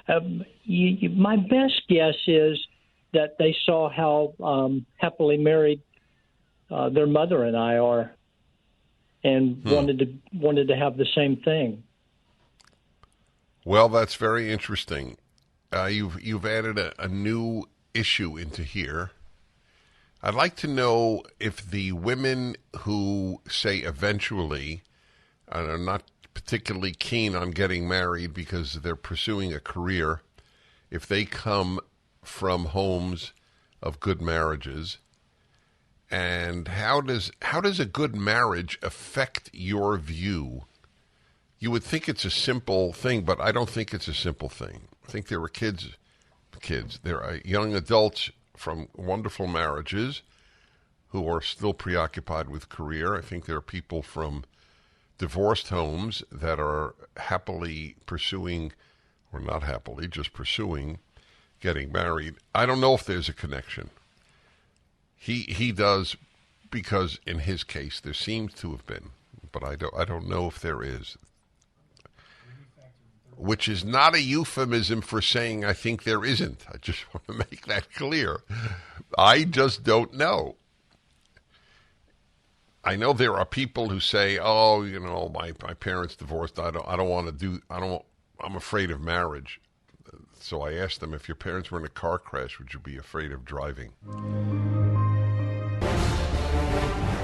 Speaker 5: My best guess is that they saw how happily married their mother and I are, and wanted to have the same thing.
Speaker 1: Well, that's very interesting. You've added a new issue into here. I'd like to know if the women who say eventually are not particularly keen on getting married because they're pursuing a career, if they come from homes of good marriages, and how does a good marriage affect your view? You would think it's a simple thing, but I don't think it's a simple thing. I think there are kids, there are young adults from wonderful marriages who are still preoccupied with career. I think there are people from divorced homes that are happily pursuing, or not happily, just pursuing getting married. I don't know if there's a connection. He does, because in his case there seems to have been, but I don't know if there is. Which is not a euphemism for saying I think there isn't. I just want to make that clear. I just don't know. I know there are people who say, "Oh, my parents divorced. I'm afraid of marriage." So I asked them, if your parents were in a car crash, would you be afraid of driving?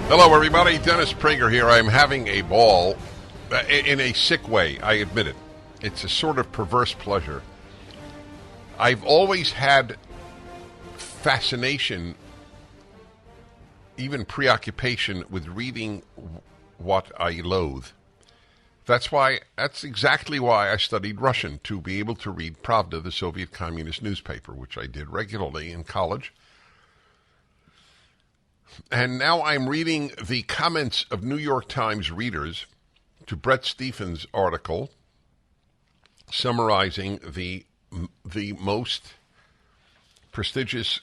Speaker 1: Hello, everybody. Dennis Prager here. I'm having a ball in a sick way, I admit it. It's a sort of perverse pleasure. I've always had fascination, even preoccupation, with reading what I loathe. That's exactly why I studied Russian, to be able to read Pravda, the Soviet communist newspaper, which I did regularly in college. And now I'm reading the comments of New York Times readers to Bret Stephens' article summarizing the most prestigious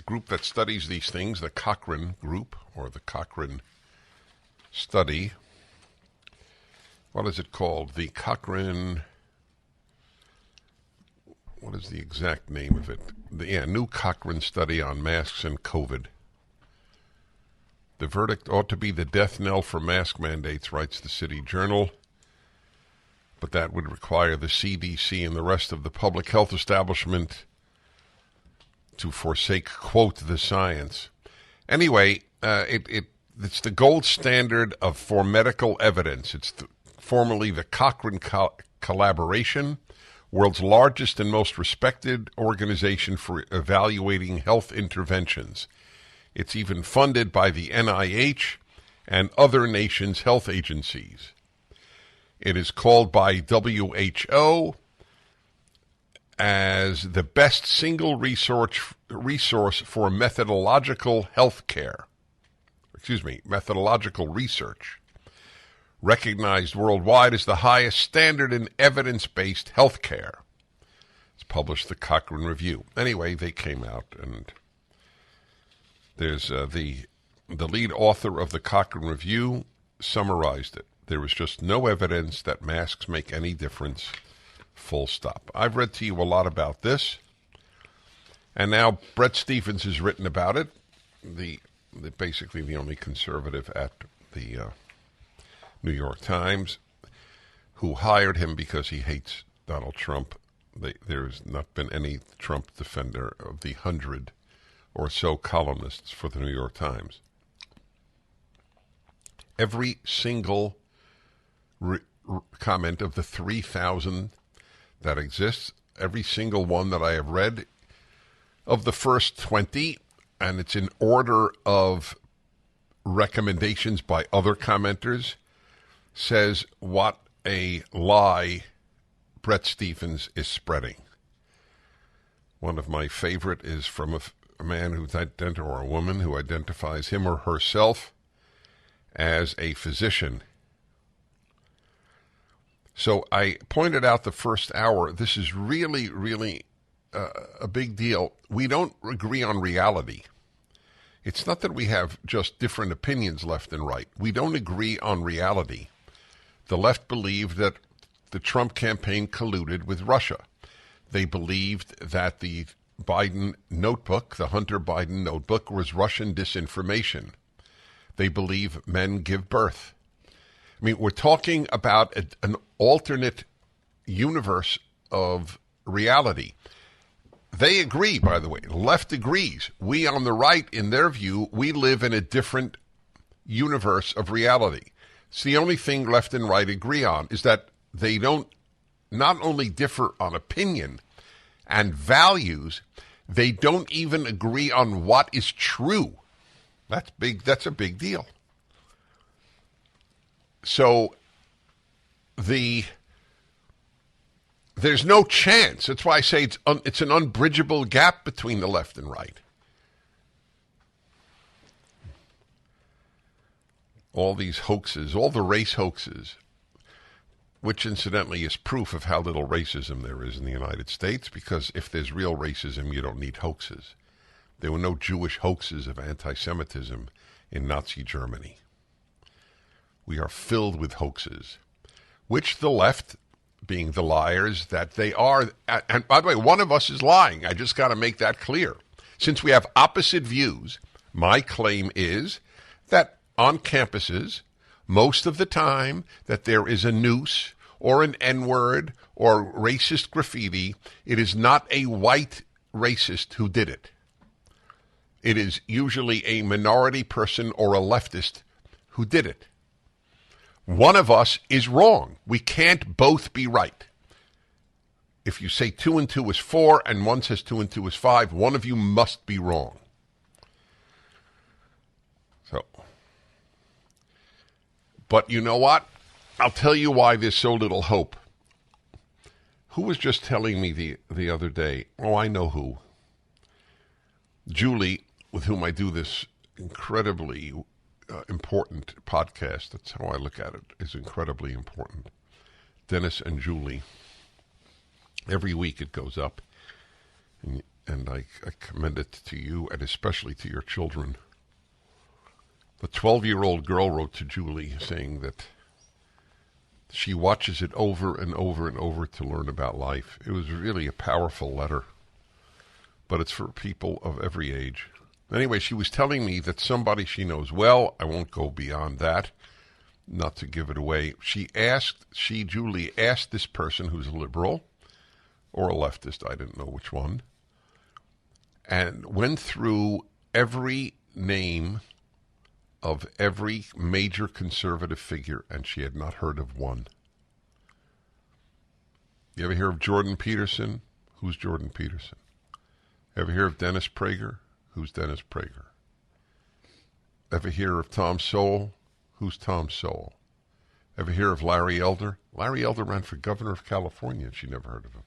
Speaker 1: group that studies these things, the Cochrane Group, or the Cochrane Study. What is it called? The Cochrane... What is the exact name of it? New Cochrane Study on Masks and COVID. The verdict ought to be the death knell for mask mandates, writes the City Journal. But that would require the CDC and the rest of the public health establishment to forsake, quote, the science. Anyway, it's the gold standard for medical evidence. It's formerly the Cochrane Collaboration, world's largest and most respected organization for evaluating health interventions. It's even funded by the NIH and other nations' health agencies. It is called by WHO as the best single resource for methodological methodological research, recognized worldwide as the highest standard in evidence-based healthcare. It's published the Cochrane Review. Anyway, they came out, and there's the lead author of the Cochrane Review summarized it. There is just no evidence that masks make any difference, full stop. I've read to you a lot about this, and now Bret Stephens has written about it, basically the only conservative at the New York Times, who hired him because he hates Donald Trump. There's not been any Trump defender of the 100 or so columnists for the New York Times. Every single comment of the 3,000 that exists, every single one that I have read, of the first 20, and it's in order of recommendations by other commenters, says what a lie Bret Stephens is spreading. One of my favorite is from a man or a woman who identifies him or herself as a physician. So I pointed out the first hour, this is really, really a big deal. We don't agree on reality. It's not that we have just different opinions left and right. We don't agree on reality. The left believed that the Trump campaign colluded with Russia. They believed that the Biden notebook, the Hunter Biden notebook, was Russian disinformation. They believe men give birth. I mean, we're talking about an alternate universe of reality. They agree, by the way. The left agrees. We on the right, in their view, we live in a different universe of reality. It's the only thing left and right agree on, is that they don't not only differ on opinion and values, they don't even agree on what is true. That's big. That's a big deal. So there's no chance. That's why I say it's an unbridgeable gap between the left and right. All these hoaxes, all the race hoaxes, which incidentally is proof of how little racism there is in the United States, because if there's real racism, you don't need hoaxes. There were no Jewish hoaxes of anti-Semitism in Nazi Germany. We are filled with hoaxes, which the left, being the liars that they are, and by the way, one of us is lying. I just got to make that clear. Since we have opposite views, my claim is that on campuses, most of the time, that there is a noose or an N-word or racist graffiti, it is not a white racist who did it. It is usually a minority person or a leftist who did it. One of us is wrong. We can't both be right. If you say 2 and 2 is 4 and one says 2 and 2 is 5, one of you must be wrong. So, but you know what? I'll tell you why there's so little hope. Who was just telling me the other day? Oh, I know who. Julie, with whom I do this incredibly important podcast, that's how I look at it, is incredibly important. Dennis and Julie. Every week it goes up, and I commend it to you and especially to your children. The 12-year-old girl wrote to Julie saying that she watches it over and over and over to learn about life. It was really a powerful letter, but it's for people of every age. Anyway, she was telling me that somebody she knows well, I won't go beyond that, not to give it away. Julie asked this person who's a liberal, or a leftist, I didn't know which one, and went through every name of every major conservative figure, and she had not heard of one. You ever hear of Jordan Peterson? Who's Jordan Peterson? Ever hear of Dennis Prager? Who's Dennis Prager? Ever hear of Tom Sowell? Who's Tom Sowell? Ever hear of Larry Elder? Larry Elder ran for governor of California, and she never heard of him.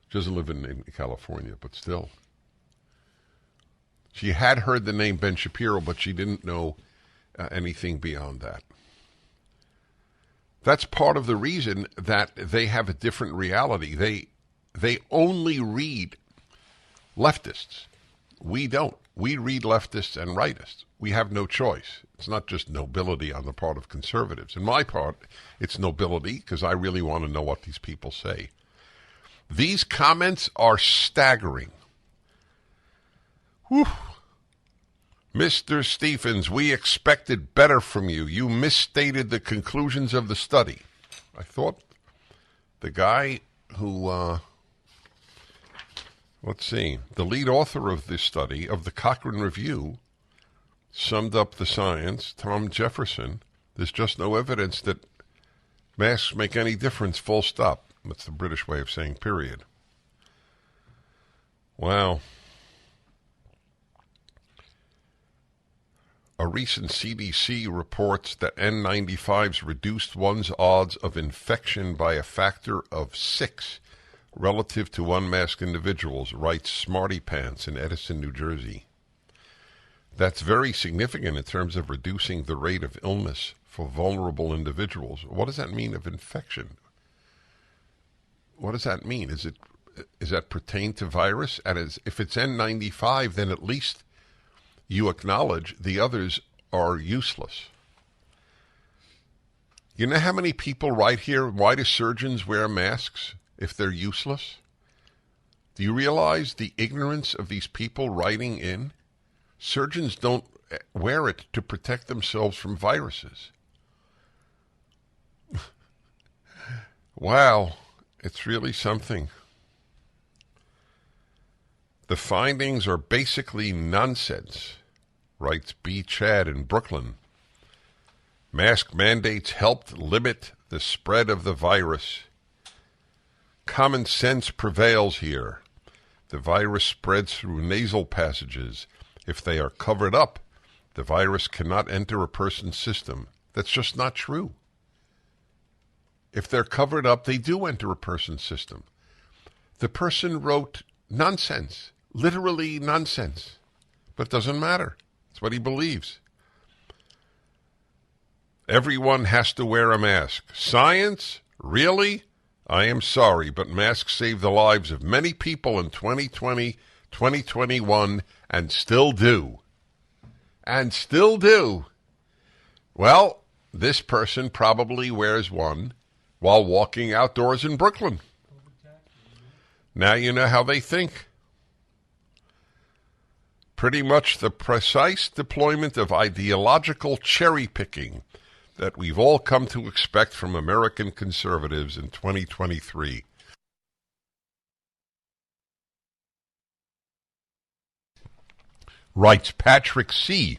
Speaker 1: She doesn't live in California, but still. She had heard the name Ben Shapiro, but she didn't know anything beyond that. That's part of the reason that they have a different reality. They only read leftists. We don't. We read leftists and rightists. We have no choice. It's not just nobility on the part of conservatives. In my part, it's nobility because I really want to know what these people say. These comments are staggering. Whew. Mr. Stephens, we expected better from you. You misstated the conclusions of the study. I thought the guy who, the lead author of this study, of the Cochrane Review, summed up the science, Tom Jefferson. There's just no evidence that masks make any difference, full stop. That's the British way of saying period. Wow. A recent CDC reports that N95s reduced one's odds of infection by a factor of 6 relative to unmasked individuals, writes Smarty Pants in Edison, New Jersey. That's very significant in terms of reducing the rate of illness for vulnerable individuals. What does that mean of infection? What does that mean? Is that pertain to virus? And if it's N95, then at least you acknowledge the others are useless. You know how many people write here, why do surgeons wear masks if they're useless? Do you realize the ignorance of these people writing in? Surgeons don't wear it to protect themselves from viruses. Wow, it's really something. The findings are basically nonsense, writes B. Chad in Brooklyn. Mask mandates helped limit the spread of the virus. Common sense prevails here. The virus spreads through nasal passages. If they are covered up, the virus cannot enter a person's system. That's just not true. If they're covered up, they do enter a person's system. The person wrote nonsense, literally nonsense, but it doesn't matter. It's what he believes. Everyone has to wear a mask. Science? Really? I am sorry, but masks saved the lives of many people in 2020, 2021, and still do. And still do. Well, this person probably wears one while walking outdoors in Brooklyn. Now you know how they think. Pretty much the precise deployment of ideological cherry-picking that we've all come to expect from American conservatives in 2023. Writes Patrick C.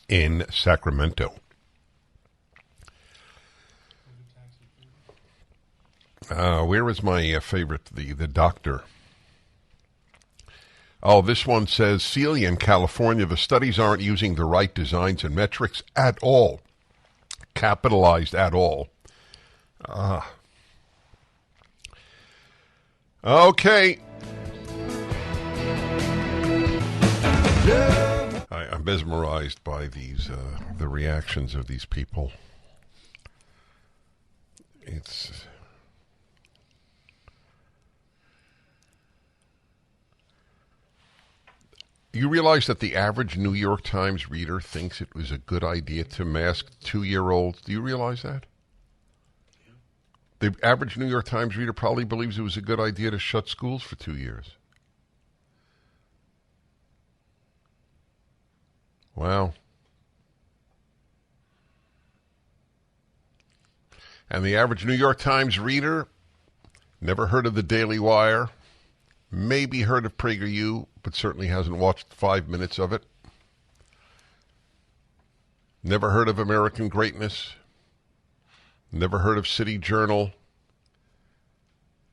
Speaker 1: in Sacramento. Where is my favorite? The doctor. Oh, this one says, Celia in California, the studies aren't using the right designs and metrics at all. Capitalized at all. Okay. I'm mesmerized by these, the reactions of these people. It's... You realize that the average New York Times reader thinks it was a good idea to mask 2-year-olds? Do you realize that? The average New York Times reader probably believes it was a good idea to shut schools for 2 years. Wow. And the average New York Times reader never heard of the Daily Wire, maybe heard of PragerU, but certainly hasn't watched 5 minutes of it. Never heard of American Greatness. Never heard of City Journal.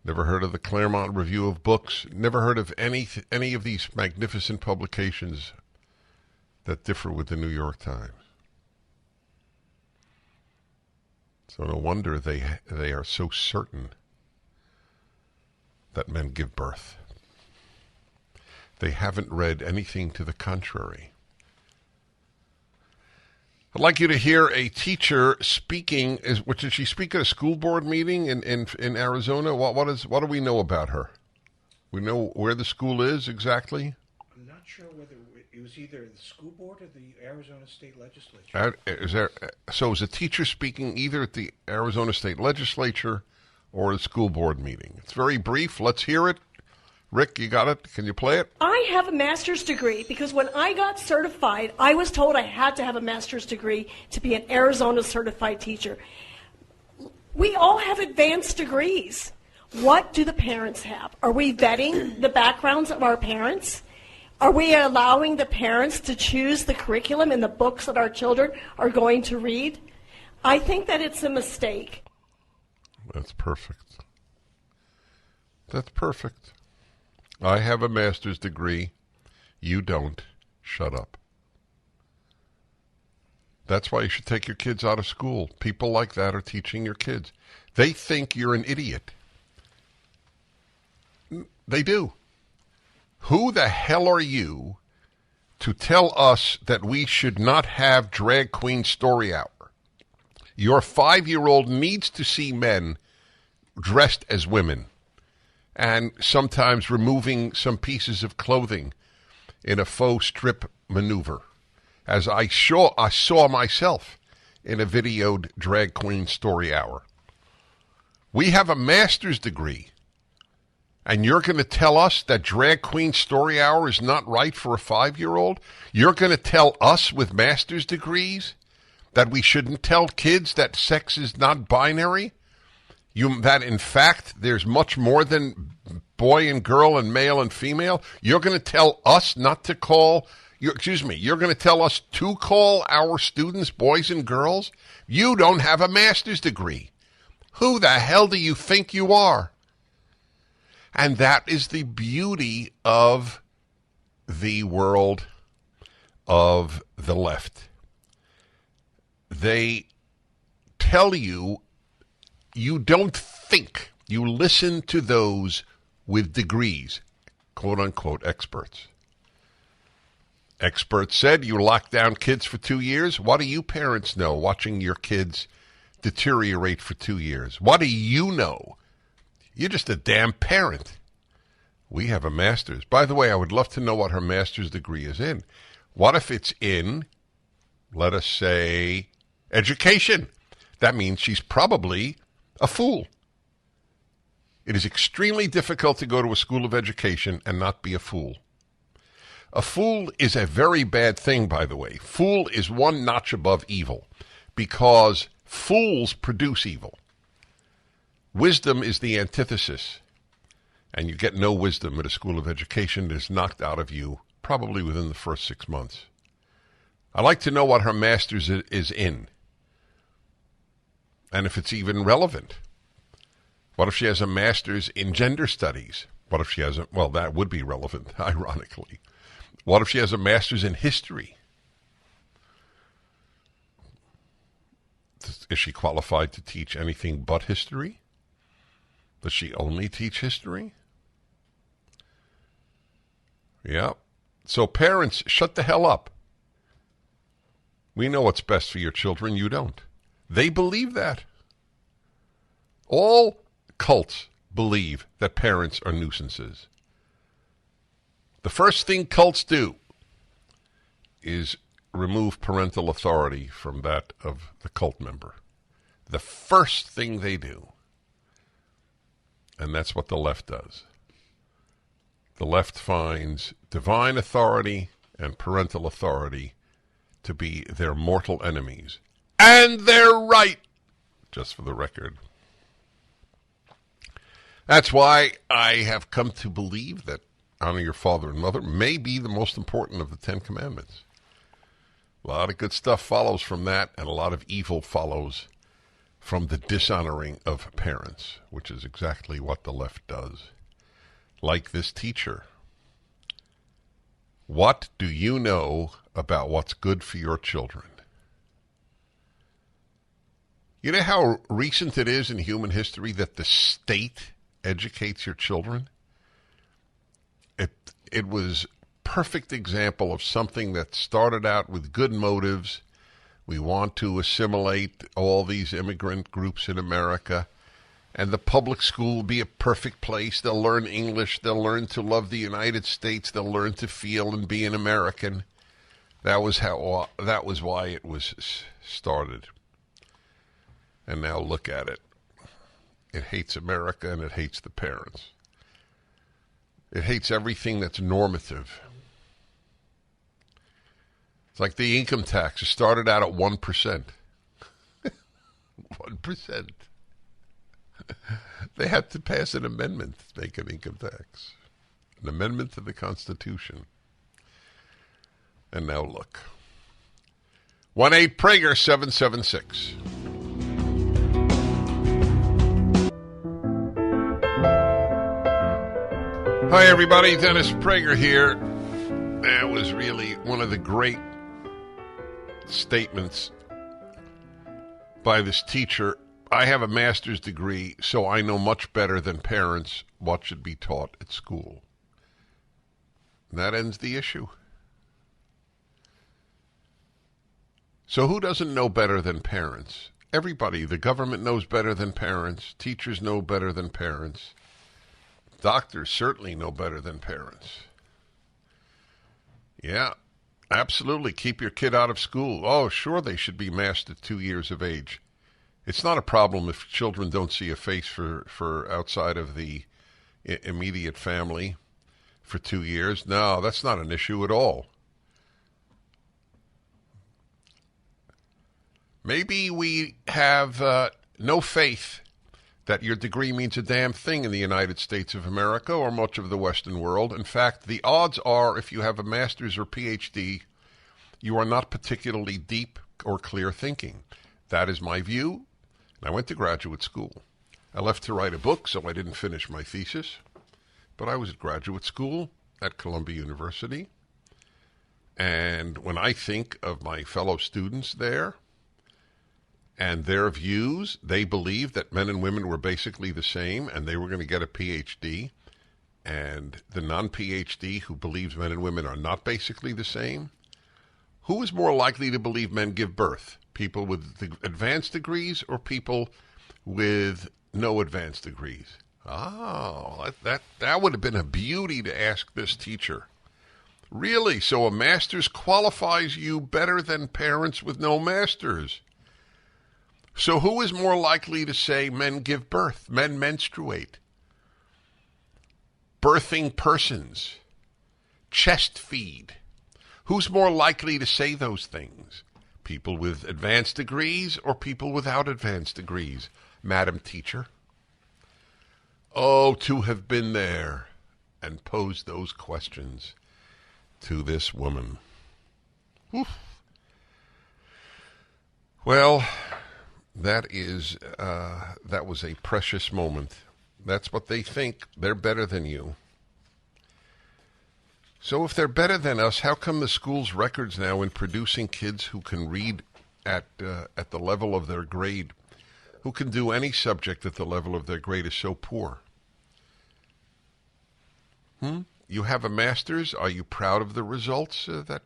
Speaker 1: Never heard of the Claremont Review of Books. Never heard of any of these magnificent publications that differ with the New York Times. So no wonder they are so certain that men give birth. They haven't read anything to the contrary. I'd like you to hear a teacher speaking. Did she speak at a school board meeting in Arizona? What do we know about her? We know where the school is exactly?
Speaker 2: I'm not sure whether it was either the school board or the Arizona State Legislature.
Speaker 1: Is a teacher speaking either at the Arizona State Legislature or a school board meeting? It's very brief. Let's hear it. Rick, you got it? Can you play it?
Speaker 6: I have a master's degree because when I got certified, I was told I had to have a master's degree to be an Arizona certified teacher. We all have advanced degrees. What do the parents have? Are we vetting the backgrounds of our parents? Are we allowing the parents to choose the curriculum and the books that our children are going to read? I think that it's a mistake.
Speaker 1: That's perfect. That's perfect. I have a master's degree. You don't. Shut up. That's why you should take your kids out of school. People like that are teaching your kids. They think you're an idiot. They do. Who the hell are you to tell us that we should not have drag queen story hour? Your 5-year-old needs to see men dressed as women, and sometimes removing some pieces of clothing in a faux strip maneuver, as I saw myself in a videoed drag queen story hour. We have a master's degree, and you're going to tell us that drag queen story hour is not right for a 5-year-old? You're going to tell us with master's degrees that we shouldn't tell kids that sex is not binary? That in fact there's much more than boy and girl and male and female? You're going to tell us not to call, you're going to tell us to call our students boys and girls? You don't have a master's degree. Who the hell do you think you are? And that is the beauty of the world of the left. They tell you you don't think. You listen to those with degrees, quote-unquote experts. Experts said you lock down kids for 2 years. What do you parents know watching your kids deteriorate for 2 years? What do you know? You're just a damn parent. We have a master's. By the way, I would love to know what her master's degree is in. What if it's in, let us say, education? That means she's probably a fool. It is extremely difficult to go to a school of education and not be a fool. A fool is a very bad thing, by the way. Fool is one notch above evil. because fools produce evil. Wisdom is the antithesis, and you get no wisdom at a school of education. It is knocked out of you probably within the first 6 months. I'd like to know what her master's is in, and if it's even relevant. What if she has a master's in gender studies? What if she has a, well, that would be relevant, ironically. What if she has a master's in history? Is she qualified to teach anything but history? Does she only teach history? Yeah. So parents, shut the hell up. We know what's best for your children. You don't. They believe that. All cults believe that parents are nuisances. The first thing cults do is remove parental authority from that of the cult member. The first thing they do. And that's what the left does. The left finds divine authority and parental authority to be their mortal enemies. And they're right, just for the record. That's why I have come to believe that honor your father and mother may be the most important of the 10 Commandments. A lot of good stuff follows from that, and a lot of evil follows from the dishonoring of parents, which is exactly what the left does. Like this teacher. What do you know about what's good for your children? You know how recent it is in human history that the state educates your children? It was perfect example of something that started out with good motives. We want to assimilate all these immigrant groups in America, and the public school will be a perfect place. They'll learn English. They'll learn to love the United States. They'll learn to feel and be an American. That was why it was started. And now look at it. It hates America and it hates the parents. It hates everything that's normative. It's like the income tax. It started out at 1%. 1%. They had to pass an amendment to make an income tax. An amendment to the Constitution. And now look. 1-8-PRAGER-776. Hi, everybody. Dennis Prager here. That was really one of the great statements by this teacher. I have a master's degree, so I know much better than parents what should be taught at school. And that ends the issue. So who doesn't know better than parents? Everybody. The government knows better than parents. Teachers know better than parents. Doctors certainly know better than parents. Yeah, absolutely. Keep your kid out of school. Oh, sure, they should be masked at 2 years of age. It's not a problem if children don't see a face for outside of the immediate family for 2 years. No, that's not an issue at all. Maybe we have no faith that your degree means a damn thing in the United States of America or much of the Western world. In fact, the odds are if you have a master's or PhD, you are not particularly deep or clear thinking. That is my view. I went to graduate school. I left to write a book, so I didn't finish my thesis. But I was at graduate school at Columbia University. And when I think of my fellow students there, and their views, they believed that men and women were basically the same, and they were going to get a PhD. And the non-PhD who believes men and women are not basically the same, who is more likely to believe men give birth? People with the advanced degrees or people with no advanced degrees? Oh, that would have been a beauty to ask this teacher. Really? So a master's qualifies you better than parents with no masters? So who is more likely to say men give birth, men menstruate, birthing persons, chest feed? Who's more likely to say those things? People with advanced degrees or people without advanced degrees, Madam Teacher? Oh, to have been there and posed those questions to this woman. Oof. Well, that was a precious moment. That's what they think. They're better than you. So if they're better than us, how come the school's records now in producing kids who can read at the level of their grade, who can do any subject at the level of their grade, is so poor? You have a master's. Are you proud of the results that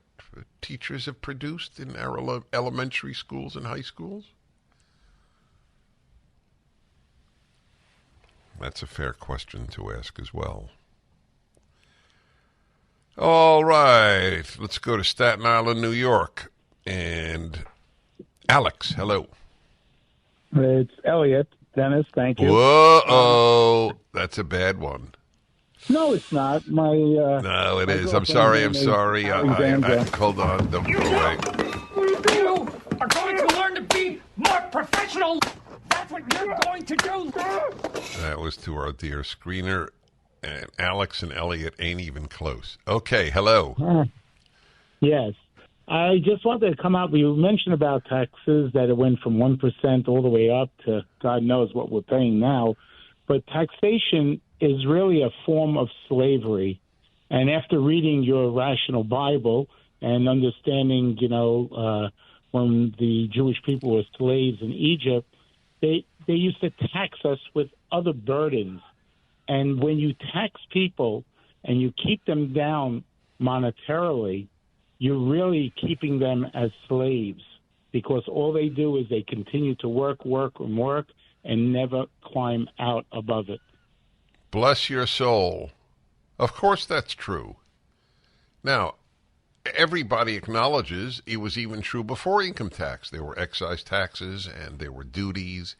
Speaker 1: teachers have produced in our elementary schools and high schools? That's a fair question to ask as well. All right, let's go to Staten Island, New York. And Alex, hello.
Speaker 7: It's Elliot. Dennis, thank you.
Speaker 1: Whoa, that's a bad one.
Speaker 7: No, it's not.
Speaker 1: No, it is. I'm sorry. Hold on. Don't go away.
Speaker 8: You are going to learn to be more professional. That's what you're going to do.
Speaker 1: That was to our dear screener. And Alex and Elliot ain't even close. Okay, hello.
Speaker 7: Yes. I just wanted to come out. You mentioned about taxes, that it went from 1% all the way up to God knows what we're paying now. But taxation is really a form of slavery. And after reading your Rational Bible and understanding, when the Jewish people were slaves in Egypt, they used to tax us with other burdens. And when you tax people and you keep them down monetarily, you're really keeping them as slaves, because all they do is they continue to work and never climb out above it.
Speaker 1: Bless your soul. Of course that's true. Now, everybody acknowledges it was even true before income tax. There were excise taxes and there were duties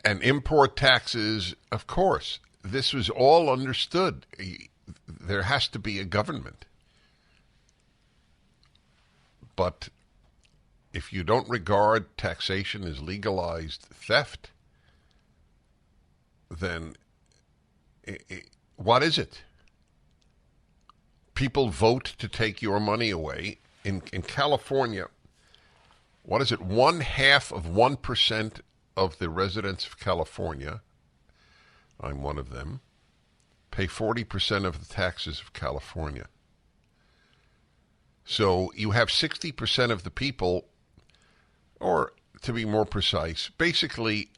Speaker 1: and import taxes. Of course, this was all understood. There has to be a government. But if you don't regard taxation as legalized theft, then what is it? People vote to take your money away. In California, what is it? 0.5% of the residents of California, I'm one of them, pay 40% of the taxes of California. So you have 60% of the people, or to be more precise, basically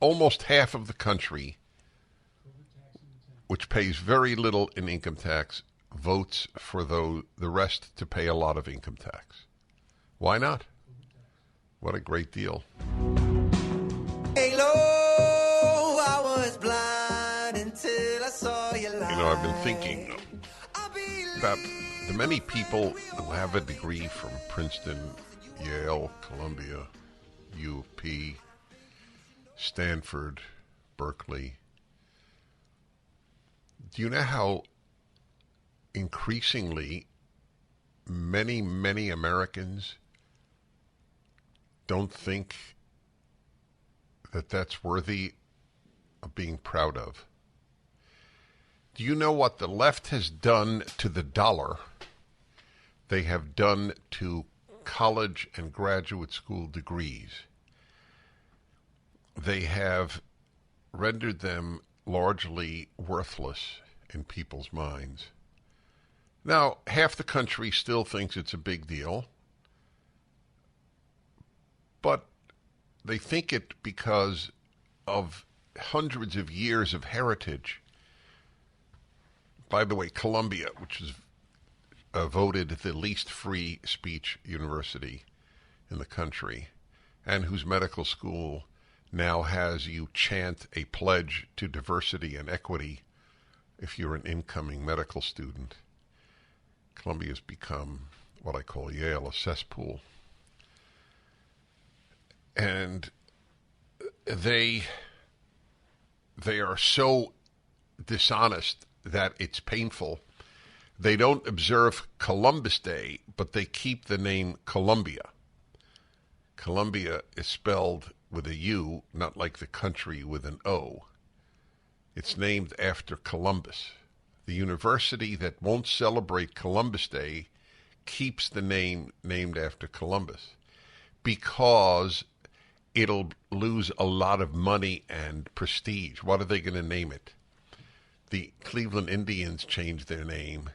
Speaker 1: almost half of the country, which pays very little in income tax, votes for the rest to pay a lot of income tax. Why not? What a great deal.
Speaker 9: Hello, I was blind until I saw your light.
Speaker 1: I've been thinking about the many people who have a degree from Princeton, Yale, Columbia, U of P, Stanford, Berkeley. Do you know how increasingly many Americans don't think that that's worthy of being proud of? Do you know what the left has done to the dollar? They have done to college and graduate school degrees. They have rendered them largely worthless in people's minds. Now, half the country still thinks it's a big deal, but they think it because of hundreds of years of heritage. By the way, Columbia, which is voted the least free speech university in the country, and whose medical school now has you chant a pledge to diversity and equity if you're an incoming medical student. Columbia's become what I call Yale, a cesspool. And they are so dishonest that it's painful. They don't observe Columbus Day, but they keep the name Columbia. Columbia is spelled with a U, not like the country with an O. It's named after Columbus. The university that won't celebrate Columbus Day keeps the name named after Columbus because it'll lose a lot of money and prestige. What are they going to name it? The Cleveland Indians changed their name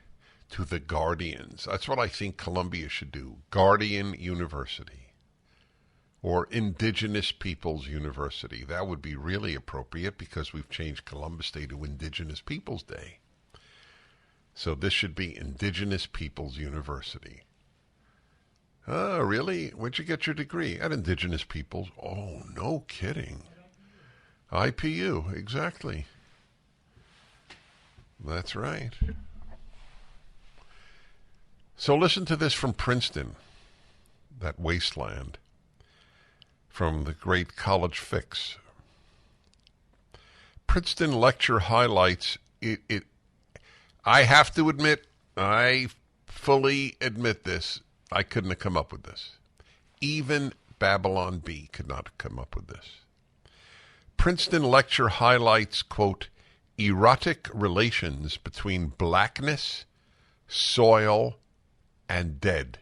Speaker 1: to the Guardians. That's what I think Columbia should do. Guardian University. Or Indigenous Peoples University. That would be really appropriate because we've changed Columbus Day to Indigenous Peoples Day. So this should be Indigenous Peoples University. Oh, really? Where'd you get your degree? At Indigenous Peoples. Oh, no kidding. IPU, exactly. That's right. So listen to this from Princeton, that wasteland, from the great College Fix. Princeton lecture highlights it. I have to admit, I fully admit this, I couldn't have come up with this. Even Babylon Bee could not have come up with this. Princeton lecture highlights, quote, erotic relations between blackness, soil, and dead,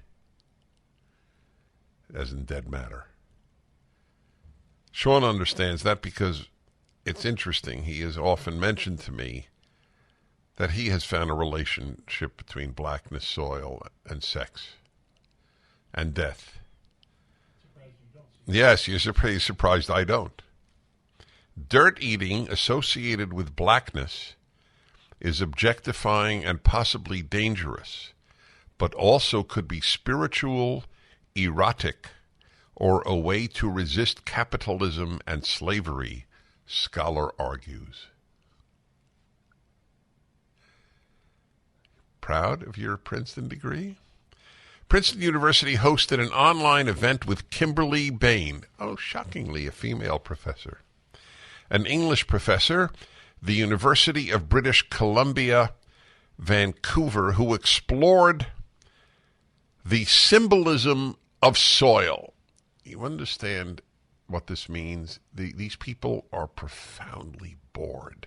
Speaker 1: as in dead matter. Sean understands that because it's interesting. He has often mentioned to me that he has found a relationship between blackness, soil, and sex, and death. Yes, you're surprised I don't. Dirt eating associated with blackness is objectifying and possibly dangerous, but also could be spiritual, erotic, or a way to resist capitalism and slavery, scholar argues. Proud of your Princeton degree? Princeton University hosted an online event with Kimberly Bain, shockingly a female professor, an English professor, the University of British Columbia, Vancouver, who explored the symbolism of soil. You understand what this means? These people are profoundly bored.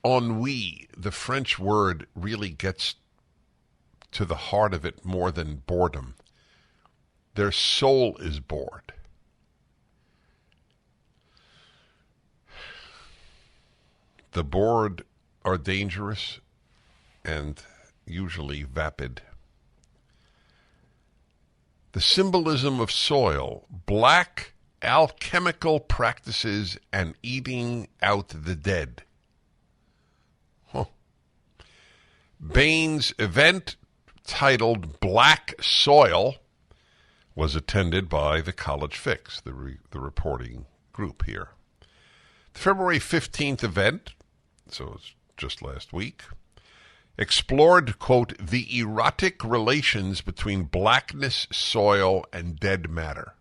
Speaker 1: Ennui, the French word, really gets to the heart of it more than boredom. Their soul is bored. The bored are dangerous and usually vapid. The symbolism of soil, black alchemical practices, and eating out the dead. Bain's event, titled Black Soil, was attended by the College Fix, the reporting group here. The February 15th event, so it's just last week, explored, quote, the erotic relations between blackness, soil, and dead matter.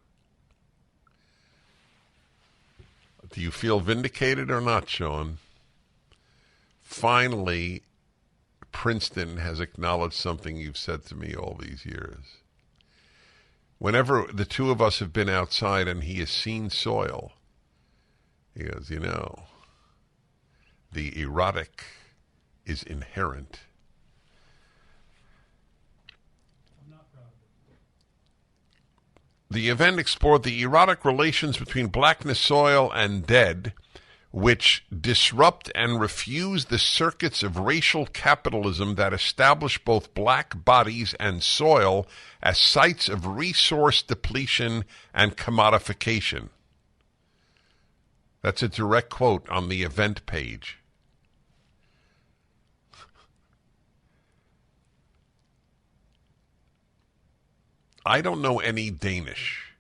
Speaker 1: Do you feel vindicated or not, Sean? Finally, Princeton has acknowledged something you've said to me all these years. Whenever the two of us have been outside and he has seen soil, he goes, the erotic is inherent. The event explored the erotic relations between blackness, soil, and dead, which disrupt and refuse the circuits of racial capitalism that establish both black bodies and soil as sites of resource depletion and commodification. That's a direct quote on the event page. I don't know any Danish,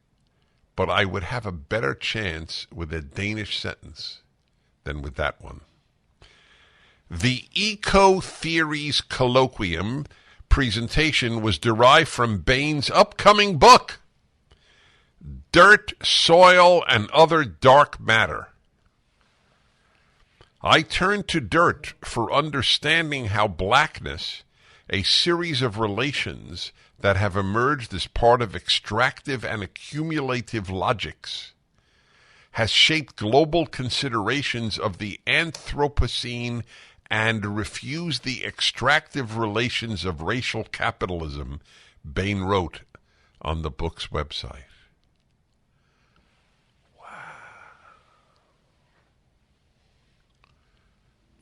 Speaker 1: but I would have a better chance with a Danish sentence than with that one. The Eco-Theories Colloquium presentation was derived from Bain's upcoming book, Dirt, Soil, and Other Dark Matter. I turn to dirt for understanding how blackness, a series of relations that have emerged as part of extractive and accumulative logics, has shaped global considerations of the Anthropocene and refused the extractive relations of racial capitalism, Bain wrote on the book's website.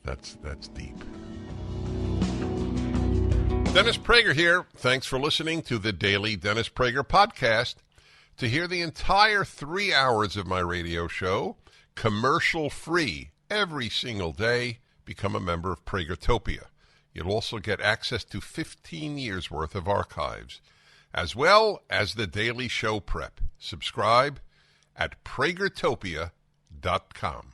Speaker 1: That's deep. Dennis Prager here. Thanks for listening to the Daily Dennis Prager Podcast. To hear the entire 3 hours of my radio show, commercial-free, every single day, become a member of Pragertopia. You'll also get access to 15 years' worth of archives, as well as the daily show prep. Subscribe at pragertopia.com.